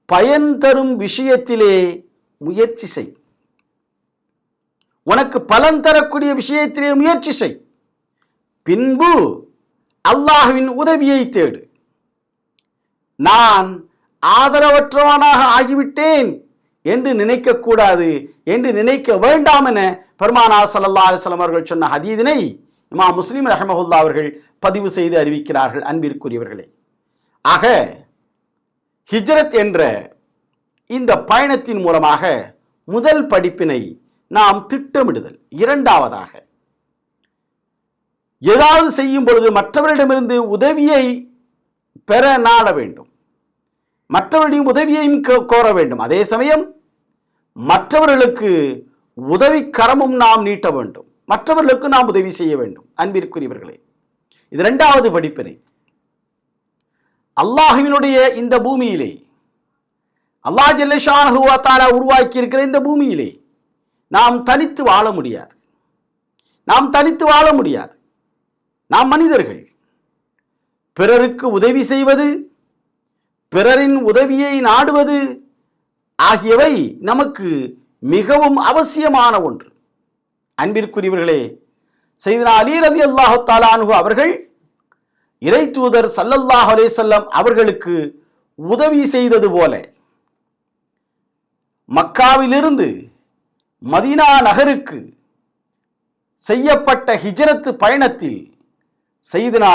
பயன் தரும் விஷயத்திலே முயற்சி செய், உனக்கு பலன் தரக்கூடிய விஷயத்திலே முயற்சி செய், பின்பு அல்லாஹ்வின் உதவியை தேடு. நான் ஆதரவற்றவனாக ஆகிவிட்டேன் என்று நினைக்கக்கூடாது, என்று நினைக்க வேண்டாம் என பெருமானார் ஸல்லல்லாஹு அலைஹி வஸல்லம் அவர்கள் சொன்ன ஹதீஸினை இமாம் முஸ்லிம் ரஹ்மஹுல்லாஹ் அவர்கள் பதிவு செய்து அறிவிக்கிறார்கள். அன்பிற்குரியவர்களே, ஆக ஹிஜ்ரத் என்ற இந்த பயணத்தின் மூலமாக முதல் படிப்பினை நாம் திட்டமிடுதல். இரண்டாவதாக, ஏதாவது செய்யும் பொழுது மற்றவரிடமிருந்து உதவியை பெற நாட வேண்டும், மற்றவருடைய உதவியையும் கோர வேண்டும். அதே சமயம் மற்றவர்களுக்கு உதவி கரமும் நாம் நீட்ட வேண்டும், மற்றவர்களுக்கு நாம் உதவி செய்ய வேண்டும். அன்பிற்குரியவர்களே, இது இரண்டாவது படிப்பினை. அல்லாஹ்வினுடைய இந்த பூமியிலே, அல்லாஹ் ஜல்ல ஷானஹு வ தஆலா உருவாக்கி இருக்கிற இந்த பூமியிலே நாம் தனித்து வாழ முடியாது. நாம் மனிதர்கள். பிறருக்கு உதவி செய்வது, பிறரின் உதவியை நாடுவது ஆகியவை நமக்கு மிகவும் அவசியமான ஒன்று. அன்பிற்குரியவர்களே, சையதுனா அலி ரலியல்லாஹு தஆலா அன்ஹு அவர்கள் இறை தூதர் ஸல்லல்லாஹு அலைஹி வஸல்லம் அவர்களுக்கு உதவி செய்தது போல மக்காவிலிருந்து மதீனா நகருக்கு செய்யப்பட்ட ஹிஜ்ரத் பயணத்தில் சையதுனா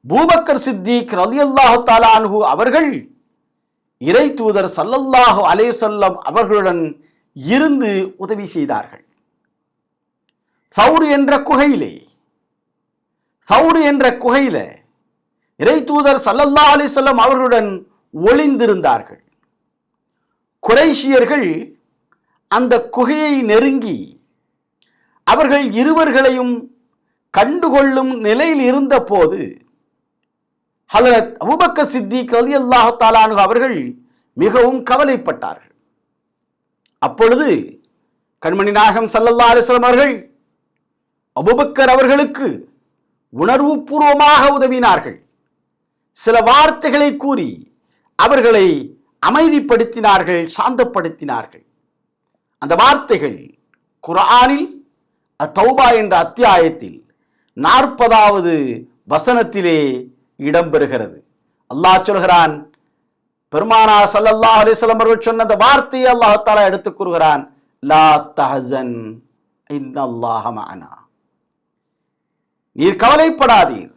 அபூபக்கர் சித்திக் ரலியல்லாஹு தஆலா அன்ஹு அவர்கள் இறை தூதர் ஸல்லல்லாஹு அலைஹி வஸல்லம் அவர்களுடன் இருந்து உதவி செய்தார்கள். சௌர் என்ற குகையிலே இறை தூதர் ஸல்லல்லாஹு அலைஹி வஸல்லம் அவர்களுடன் ஒளிந்திருந்தார்கள். குறைஷியர்கள் அந்த குகையை நெருங்கி அவர்கள் இருவர்களையும் கண்டுகொள்ளும் நிலையில் இருந்த போது ஹஜ்ரத் அபூபக்கர் சித்திக் ரலியல்லாஹு தஆலா அன்ஹு அவர்கள் மிகவும் கவலைப்பட்டார்கள். அப்பொழுது கண்மணி நாயகம் ஸல்லல்லாஹு அலைஹி வஸல்லம் அவர்கள் அபூபக்கர் அவர்களுக்கு உணர்வு பூர்வமாக உதவினார்கள். சில வார்த்தைகளை கூறி அவர்களை அமைதிப்படுத்தினார்கள், சாந்தப்படுத்தினார்கள். அந்த வார்த்தைகள் குர்ஆனில் அத்தௌபா என்ற அத்தியாயத்தில் 40வது வசனத்திலே இடம்பெறுகிறது. அல்லாஹ் சொல்கிறான், பெருமானா ஸல்லல்லாஹு அலைஹி வஸல்லம் அவர்கள் சொன்ன அந்த வார்த்தையை அல்லாஹ் தஆலா எடுத்து கூறுகிறான், லா தஹஸன் இன்னல்லாஹ மஅனா. நீர் கவலைப்படாதீர்,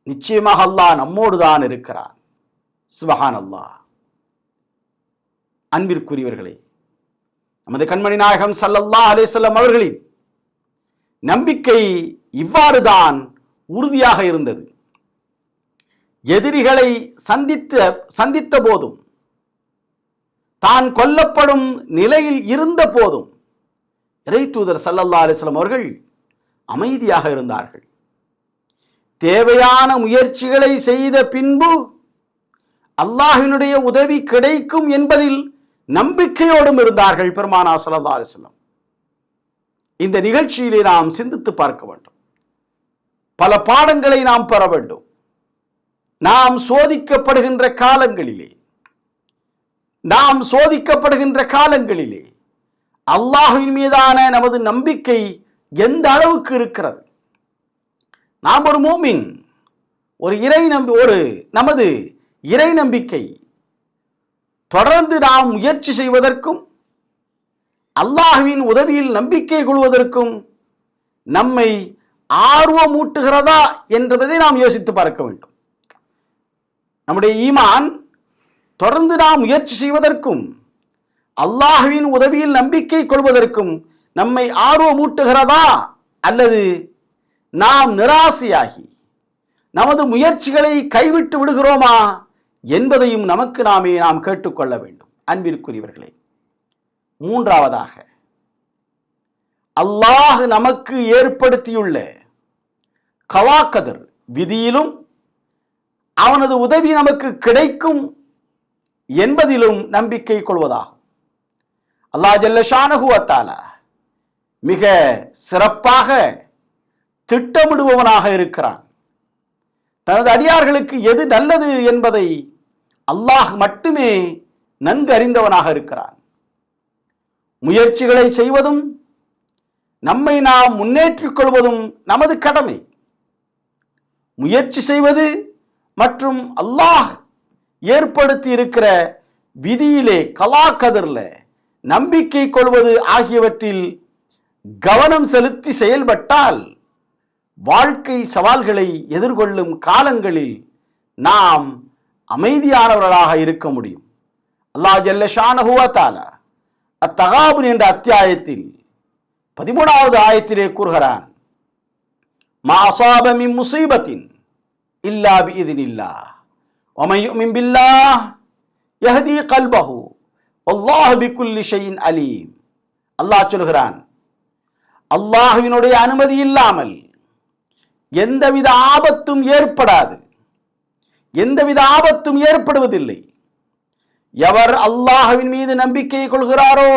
நிச்சயமாக அல்லாஹ் நம்மோடு தான் இருக்கிறான். சுப்ஹானல்லாஹ். அன்பிற்குரியவர்களே, நமது கண்மணி நாயகம் ஸல்லல்லாஹு அலைஹி வஸல்லம் அவர்களின் நம்பிக்கை இவ்வாறு தான் உறுதியாக இருந்தது. எதிரிகளை சந்தித்த போதும், தான் கொல்லப்படும் நிலையில் இருந்த போதும் இறை தூதர் ஸல்லல்லாஹு அலைஹி வஸல்லம் அவர்கள் அமைதியாக இருந்தார்கள். தேவையான முயற்சிகளை செய்த பின்பு அல்லாஹ்வினுடைய உதவி கிடைக்கும் என்பதில் நம்பிக்கையோடும் இருந்தார்கள் பெருமானா ஸல்லல்லாஹு அலைஹி வஸல்லம். இந்த நிகழ்ச்சியிலே நாம் சிந்தித்து பார்க்க வேண்டும். பல பாடங்களை நாம் பெற வேண்டும். நாம் சோதிக்கப்படுகின்ற காலங்களிலே அல்லாஹ்வின் மீதான நமது நம்பிக்கை எந்த அளவுக்கு இருக்கிறது? நாம் ஒரு மூமின், நமது இறை நம்பிக்கை தொடர்ந்து நாம் முயற்சி செய்வதற்கும் அல்லாஹ்வின் உதவியில் நம்பிக்கை கொள்வதற்கும் நம்மை ஆர்வமூட்டுகிறதா என்பதை நாம் யோசித்து பார்க்க வேண்டும். நம்முடைய ஈமான் தொடர்ந்து நாம் முயற்சி செய்வதற்கும் அல்லாஹ்வின் உதவியில் நம்பிக்கை கொள்வதற்கும் நம்மை ஆர்வமூட்டுகிறதா, அல்லது நாம் நிராசையாகி நமது முயற்சிகளை கைவிட்டு விடுகிறோமா என்பதையும் நமக்கு நாம் கேட்டுக்கொள்ள வேண்டும். அன்பிற்குரியவர்களே, மூன்றாவதாக அல்லாஹ் நமக்கு ஏற்படுத்தியுள்ள கவாக்கதர் விதியிலும் அவனது உதவி நமக்கு கிடைக்கும் என்பதிலும் நம்பிக்கை கொள்வதாகும். அல்லாஹ் ஜல்ல ஷானஹு வ தஆலா மிக சிறப்பாக திட்டமிடுபவனாக இருக்கிறான். தனது அடியார்களுக்கு எது நல்லது என்பதை அல்லாஹ் மட்டுமே நன்கு அறிந்தவனாக இருக்கிறான். முயற்சிகளை செய்வதும் நம்மை நாம் முன்னேற்றிக் கொள்வதும் நமது கடமை. முயற்சி செய்வது மற்றும் அல்லாஹ் ஏற்படுத்தி இருக்கிற விதியிலே, கலாக்கதிர்ல நம்பிக்கை கொள்வது ஆகியவற்றில் கவனம் செலுத்தி செயல்பட்டால் வாழ்க்கை சவால்களை எதிர்கொள்ளும் காலங்களில் நாம் அமைதியானவர்களாக இருக்க முடியும். அல்லாஹ் ஜல்ல ஷானஹு வ தஆலா அத்தகாபுன் என்ற அத்தியாயத்தில் 13வது ஆயத்திலே கூறுகிறான், மா அஸாப மின் முஸீபத்தின் இல்லா பிஇذனில்லாஹ் வ மன் யுமின் பில்லாஹ் யஹ்தி கல்பஹு வல்லாஹு பிகுல்லி ஷைஇன் அலீம். அல்லாஹ் சொல்கிறான், அல்லாஹ்வினுடைய அனுமதி இல்லாமல் எந்தவித ஆபத்தும் ஏற்படாது, எந்தவித ஆபத்தும் ஏற்படுவதில்லை. எவர் அல்லாஹ்வின் மீது நம்பிக்கை கொள்கிறாரோ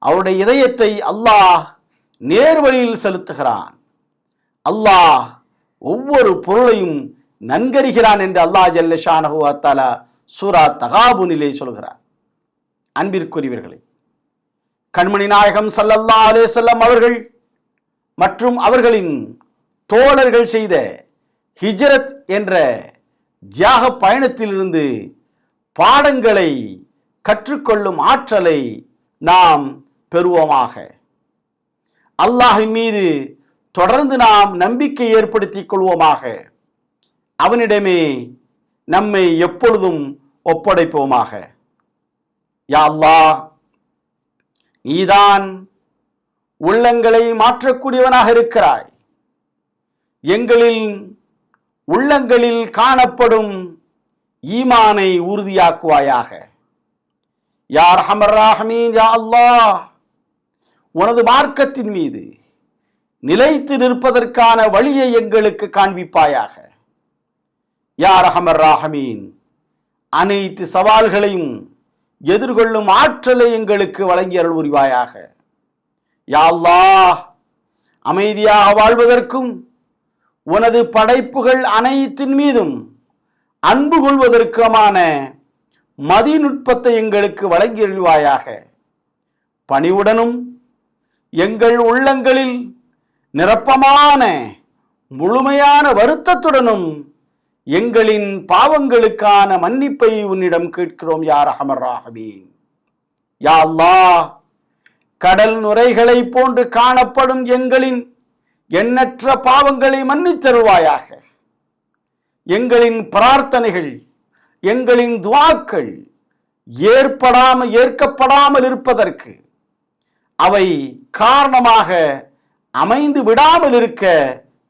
அவருடைய இதயத்தை அல்லாஹ் நேர்வழியில் செலுத்துகிறான். அல்லாஹ் ஒவ்வொரு பொருளையும் நன்கறிகிறான் என்று அல்லாஹ் ஜல்ல ஷானஹு வ தஆலா சூரா தகாபுனிலே சொல்கிறார். அன்பிற்குரியவர்களே, கண்மணி நாயகம் ஸல்லல்லாஹு அலைஹி வஸல்லம் அவர்கள் மற்றும் அவர்களின் தோழர்கள் செய்த ஹிஜ்ரத் என்ற தியாக பயணத்திலிருந்து பாடங்களை கற்றுக்கொள்ளும் ஆற்றலை நாம் பெறுவோமாக. அல்லாஹ்வின் மீது தொடர்ந்து நாம் நம்பிக்கை ஏற்படுத்திக் கொள்வோமாக. அவனிடமே நம்மை எப்பொழுதும் ஒப்படைப்போமாக. யா அல்லாஹ், நீதான் உள்ளங்களை மாற்றக்கூடியவனாக இருக்கிறாய். எங்களில் உள்ளங்களில் காணப்படும் ஈமானை உறுதியாக்குவாயாக. யா அர்ஹமர் ராஹிமீன், யா அல்லாஹ், உனது மார்க்கத்தின் மீது நிலைத்து நிற்பதற்கான வழியை எங்களுக்கு காண்பிப்பாயாக. யா அர்ஹமர் ராஹிமீன், அனைத்து சவால்களையும் எதிர்கொள்ளும் ஆற்றலை எங்களுக்கு வழங்கி அருள் புரிவாயாக. யா அல்லாஹ், அமைதியாக வாழ்வதற்கும் உனது படைப்புகள் அனைத்தின் மீதும் அன்பு கொள்வதற்குமான மதிநுட்பத்தை எங்களுக்கு வழங்கி அருள்வாயாக. பணிவுடனும் எங்கள் உள்ளங்களில் நிரப்பமான முழுமையான வருத்தத்துடனும் எங்களின் பாவங்களுக்கான மன்னிப்பை உன்னிடம் கேட்கிறோம். யா அர்ஹமர் ராஹிமீன். யா அல்லாஹ், கடல் நுரைகளை போன்று காணப்படும் எங்களின் எண்ணற்ற பாவங்களை மன்னித்தருவாயாக. எங்களின் பிரார்த்தனைகள், எங்களின் துஆக்கள் ஏற்கப்படாமல் இருப்பதற்கு அவை காரணமாக அமைந்து விடாமல் இருக்க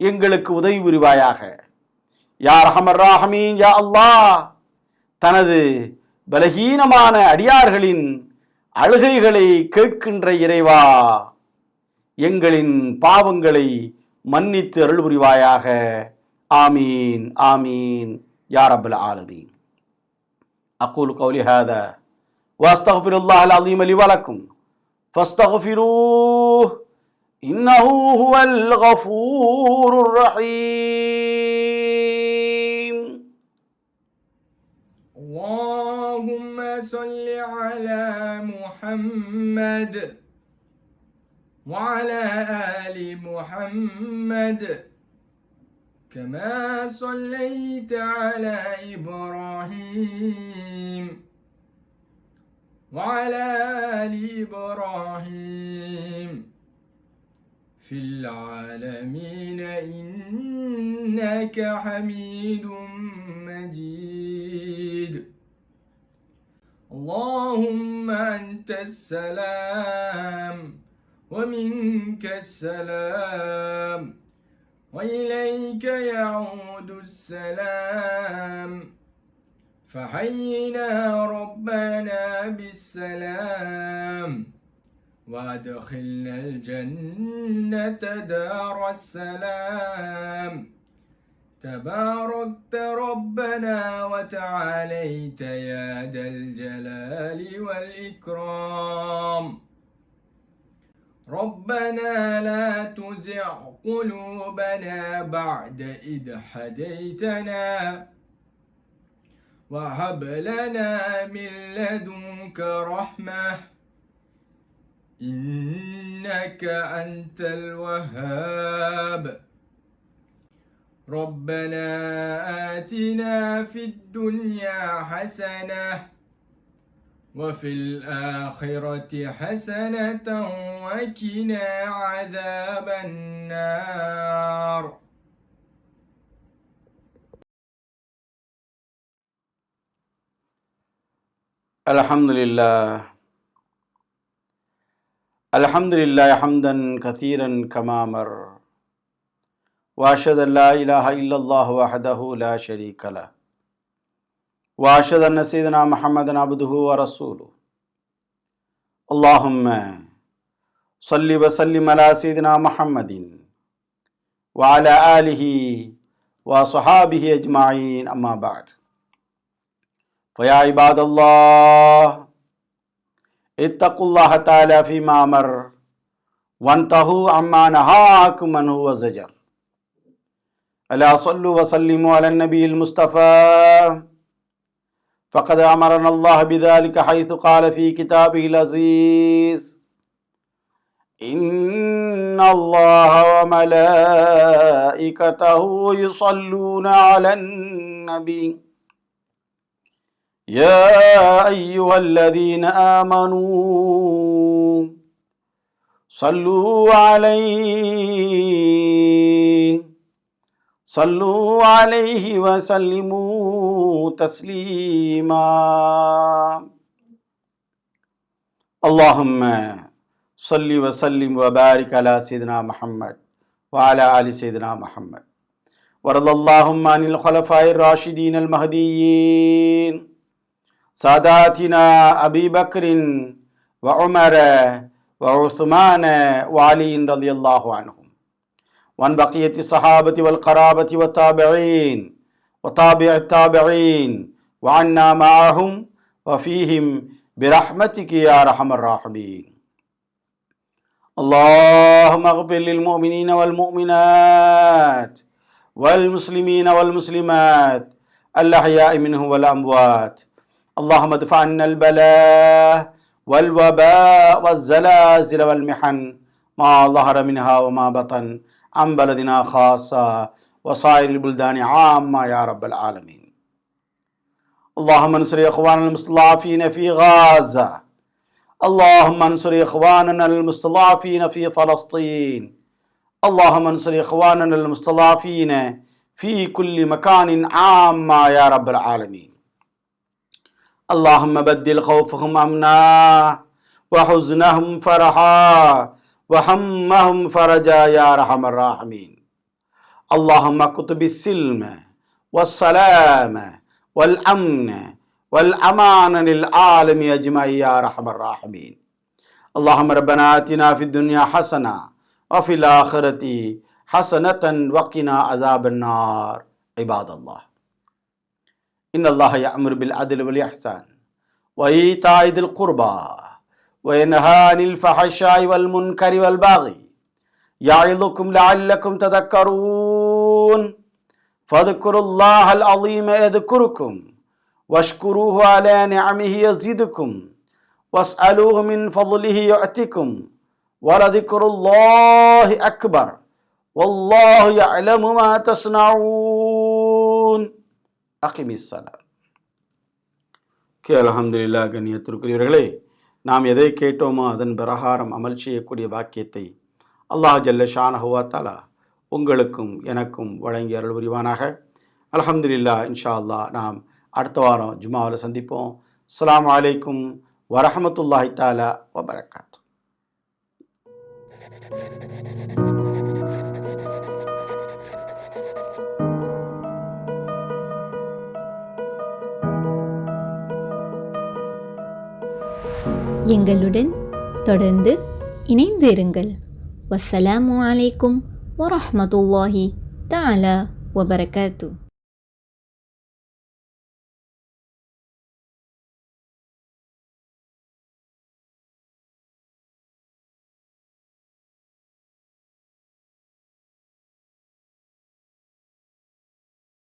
எங்களுக்கு உதவி புரிவாயாக. யா அர்ஹமர் ராஹிமீன், யா அல்லாஹ், தனது பலகீனமான அடியார்களின் அழுகைகளை கேட்கின்ற இறைவா, எங்களின் பாவங்களை மன்னித்து அருள் புரிவாயாக. ஆமீன் ஆமீன் யா ரப்பல் ஆலமீன். அகூலு கௌலி ஹாதா வஅஸ்தக்ஃபிருல்லாஹல் அஸீம் லி வலக்கும் ஃபஸ்தக்ஃபிரூஹ் இன்னஹு ஹுவல் கஃபூருர் ரஹீம். اللهم صل على محمد وعلى آل محمد كما صليت على إبراهيم وعلى آل إبراهيم في العالمين إنك حميد مجيد. اللهم أنت السلام ومنك السلام وإليك يعود السلام. فحينا ربنا بالسلام وأدخلنا الجنة دار السلام. تباركت ربنا وتعاليت يا ذا الجلال والإكرام. ربنا لا تزغ قلوبنا بعد إذ هديتنا وهب لنا من لدنك رحمة إنك أنت الوهاب. ربنا آتنا في الدنيا حسنة وفي الآخرة حسنة وقنا عذاب النار. الحمد لله حمدا كثيرا كما مر وأشهد أن لا إله إلا الله وحده لا شريك له وأشهد أن سيدنا محمدا عبده ورسوله. اللهم صل وسلم على سيدنا محمد وعلى آله وصحابه أجمعين. أما بعد، فيا عباد الله اتقوا الله تعالى فيما أمر وانتهوا عما نهاكم عنه وزجر. ألا صلوا وسلموا على النبي المصطفى فقد أمرنا الله بذلك حيث قال في كتابه العزيز إن الله وملائكته يصلون على النبي يا أيها الذين آمنوا صلوا عليه وسلموا تسليما اللهم صل وسلم وبارك على سيدنا محمد وعلى آل سيدنا محمد ورضى اللهم عن الخلفاء الراشدين المهديين ساداتنا أبي بكر وعمر وعثمان وعلي رضي الله عنهم وعن بقية الصحابة والقرابة والتابعين وتابع التابعين وعنا معهم وفيهم برحمتك يا أرحم الراحمين اللهم اغفر للمؤمنين والمؤمنات والمسلمين والمسلمات الأحياء منهم والأموات اللهم ادفع عنا البلاء والوباء والزلازل والمحن ما ظهر منها وما بطن عن بلدنا خاصة وصائر البلدان عامة يا رب العالمين اللهم انصر إخواننا المستضعفين في غزة اللهم انصر إخواننا المستضعفين في فلسطين اللهم انصر إخواننا المستضعفين في كل مكان عامة يا رب العالمين اللهم بدل خوفهم أمنا وحزنهم فرحا وهمهم فرجا يا أرحم الراحمين اللهم كتب السلم والسلام والأمن والأمان للعالم أجمع يا أرحم الراحمين اللهم ربنا آتنا في الدنيا حسنة وفي الآخرة حسنة وقنا عذاب النار عباد الله إن الله يأمر بالعدل والإحسان وإيتاء ذي القربى وينهى عن الفحشاء والمنكر والبغي يعظكم لعلكم تذكرون فاذكروا الله العظيم يذكركم واشكروه على نعمه يزدكم واسألوه من فضله يؤتكم ولذكر الله أكبر والله يعلم ما تصنعون أقم الصلاة அல்ஹம்துலில்லாஹ். கண்ணியத்திற்குரியவர்களே, நாம் எதை கேட்டோமோ அதன் பிரகாரம் அமல் செய்யக்கூடிய பாக்கியத்தை அல்லாஹ் ஜல்ல ஷானஹு வ தஆலா உங்களுக்கும் எனக்கும் வழங்கி அருள் புரிவானாக. அல்ஹம்துலில்லாஹ். இன்ஷா அல்லாஹ் நாம் அடுத்த வாரம் ஜும்மாவில் சந்திப்போம். அஸ்ஸலாமு அலைக்கும் வரஹ்மத்துல்லாஹி தஆலா வ பரக்காத்துஹு. எங்களுடன் தொடர்ந்து இணைந்து இருங்கள். வஸ்ஸலாமு அலைக்கும் வரஹ்மத்துல்லாஹி தஆலா வபரகாத்துஹு.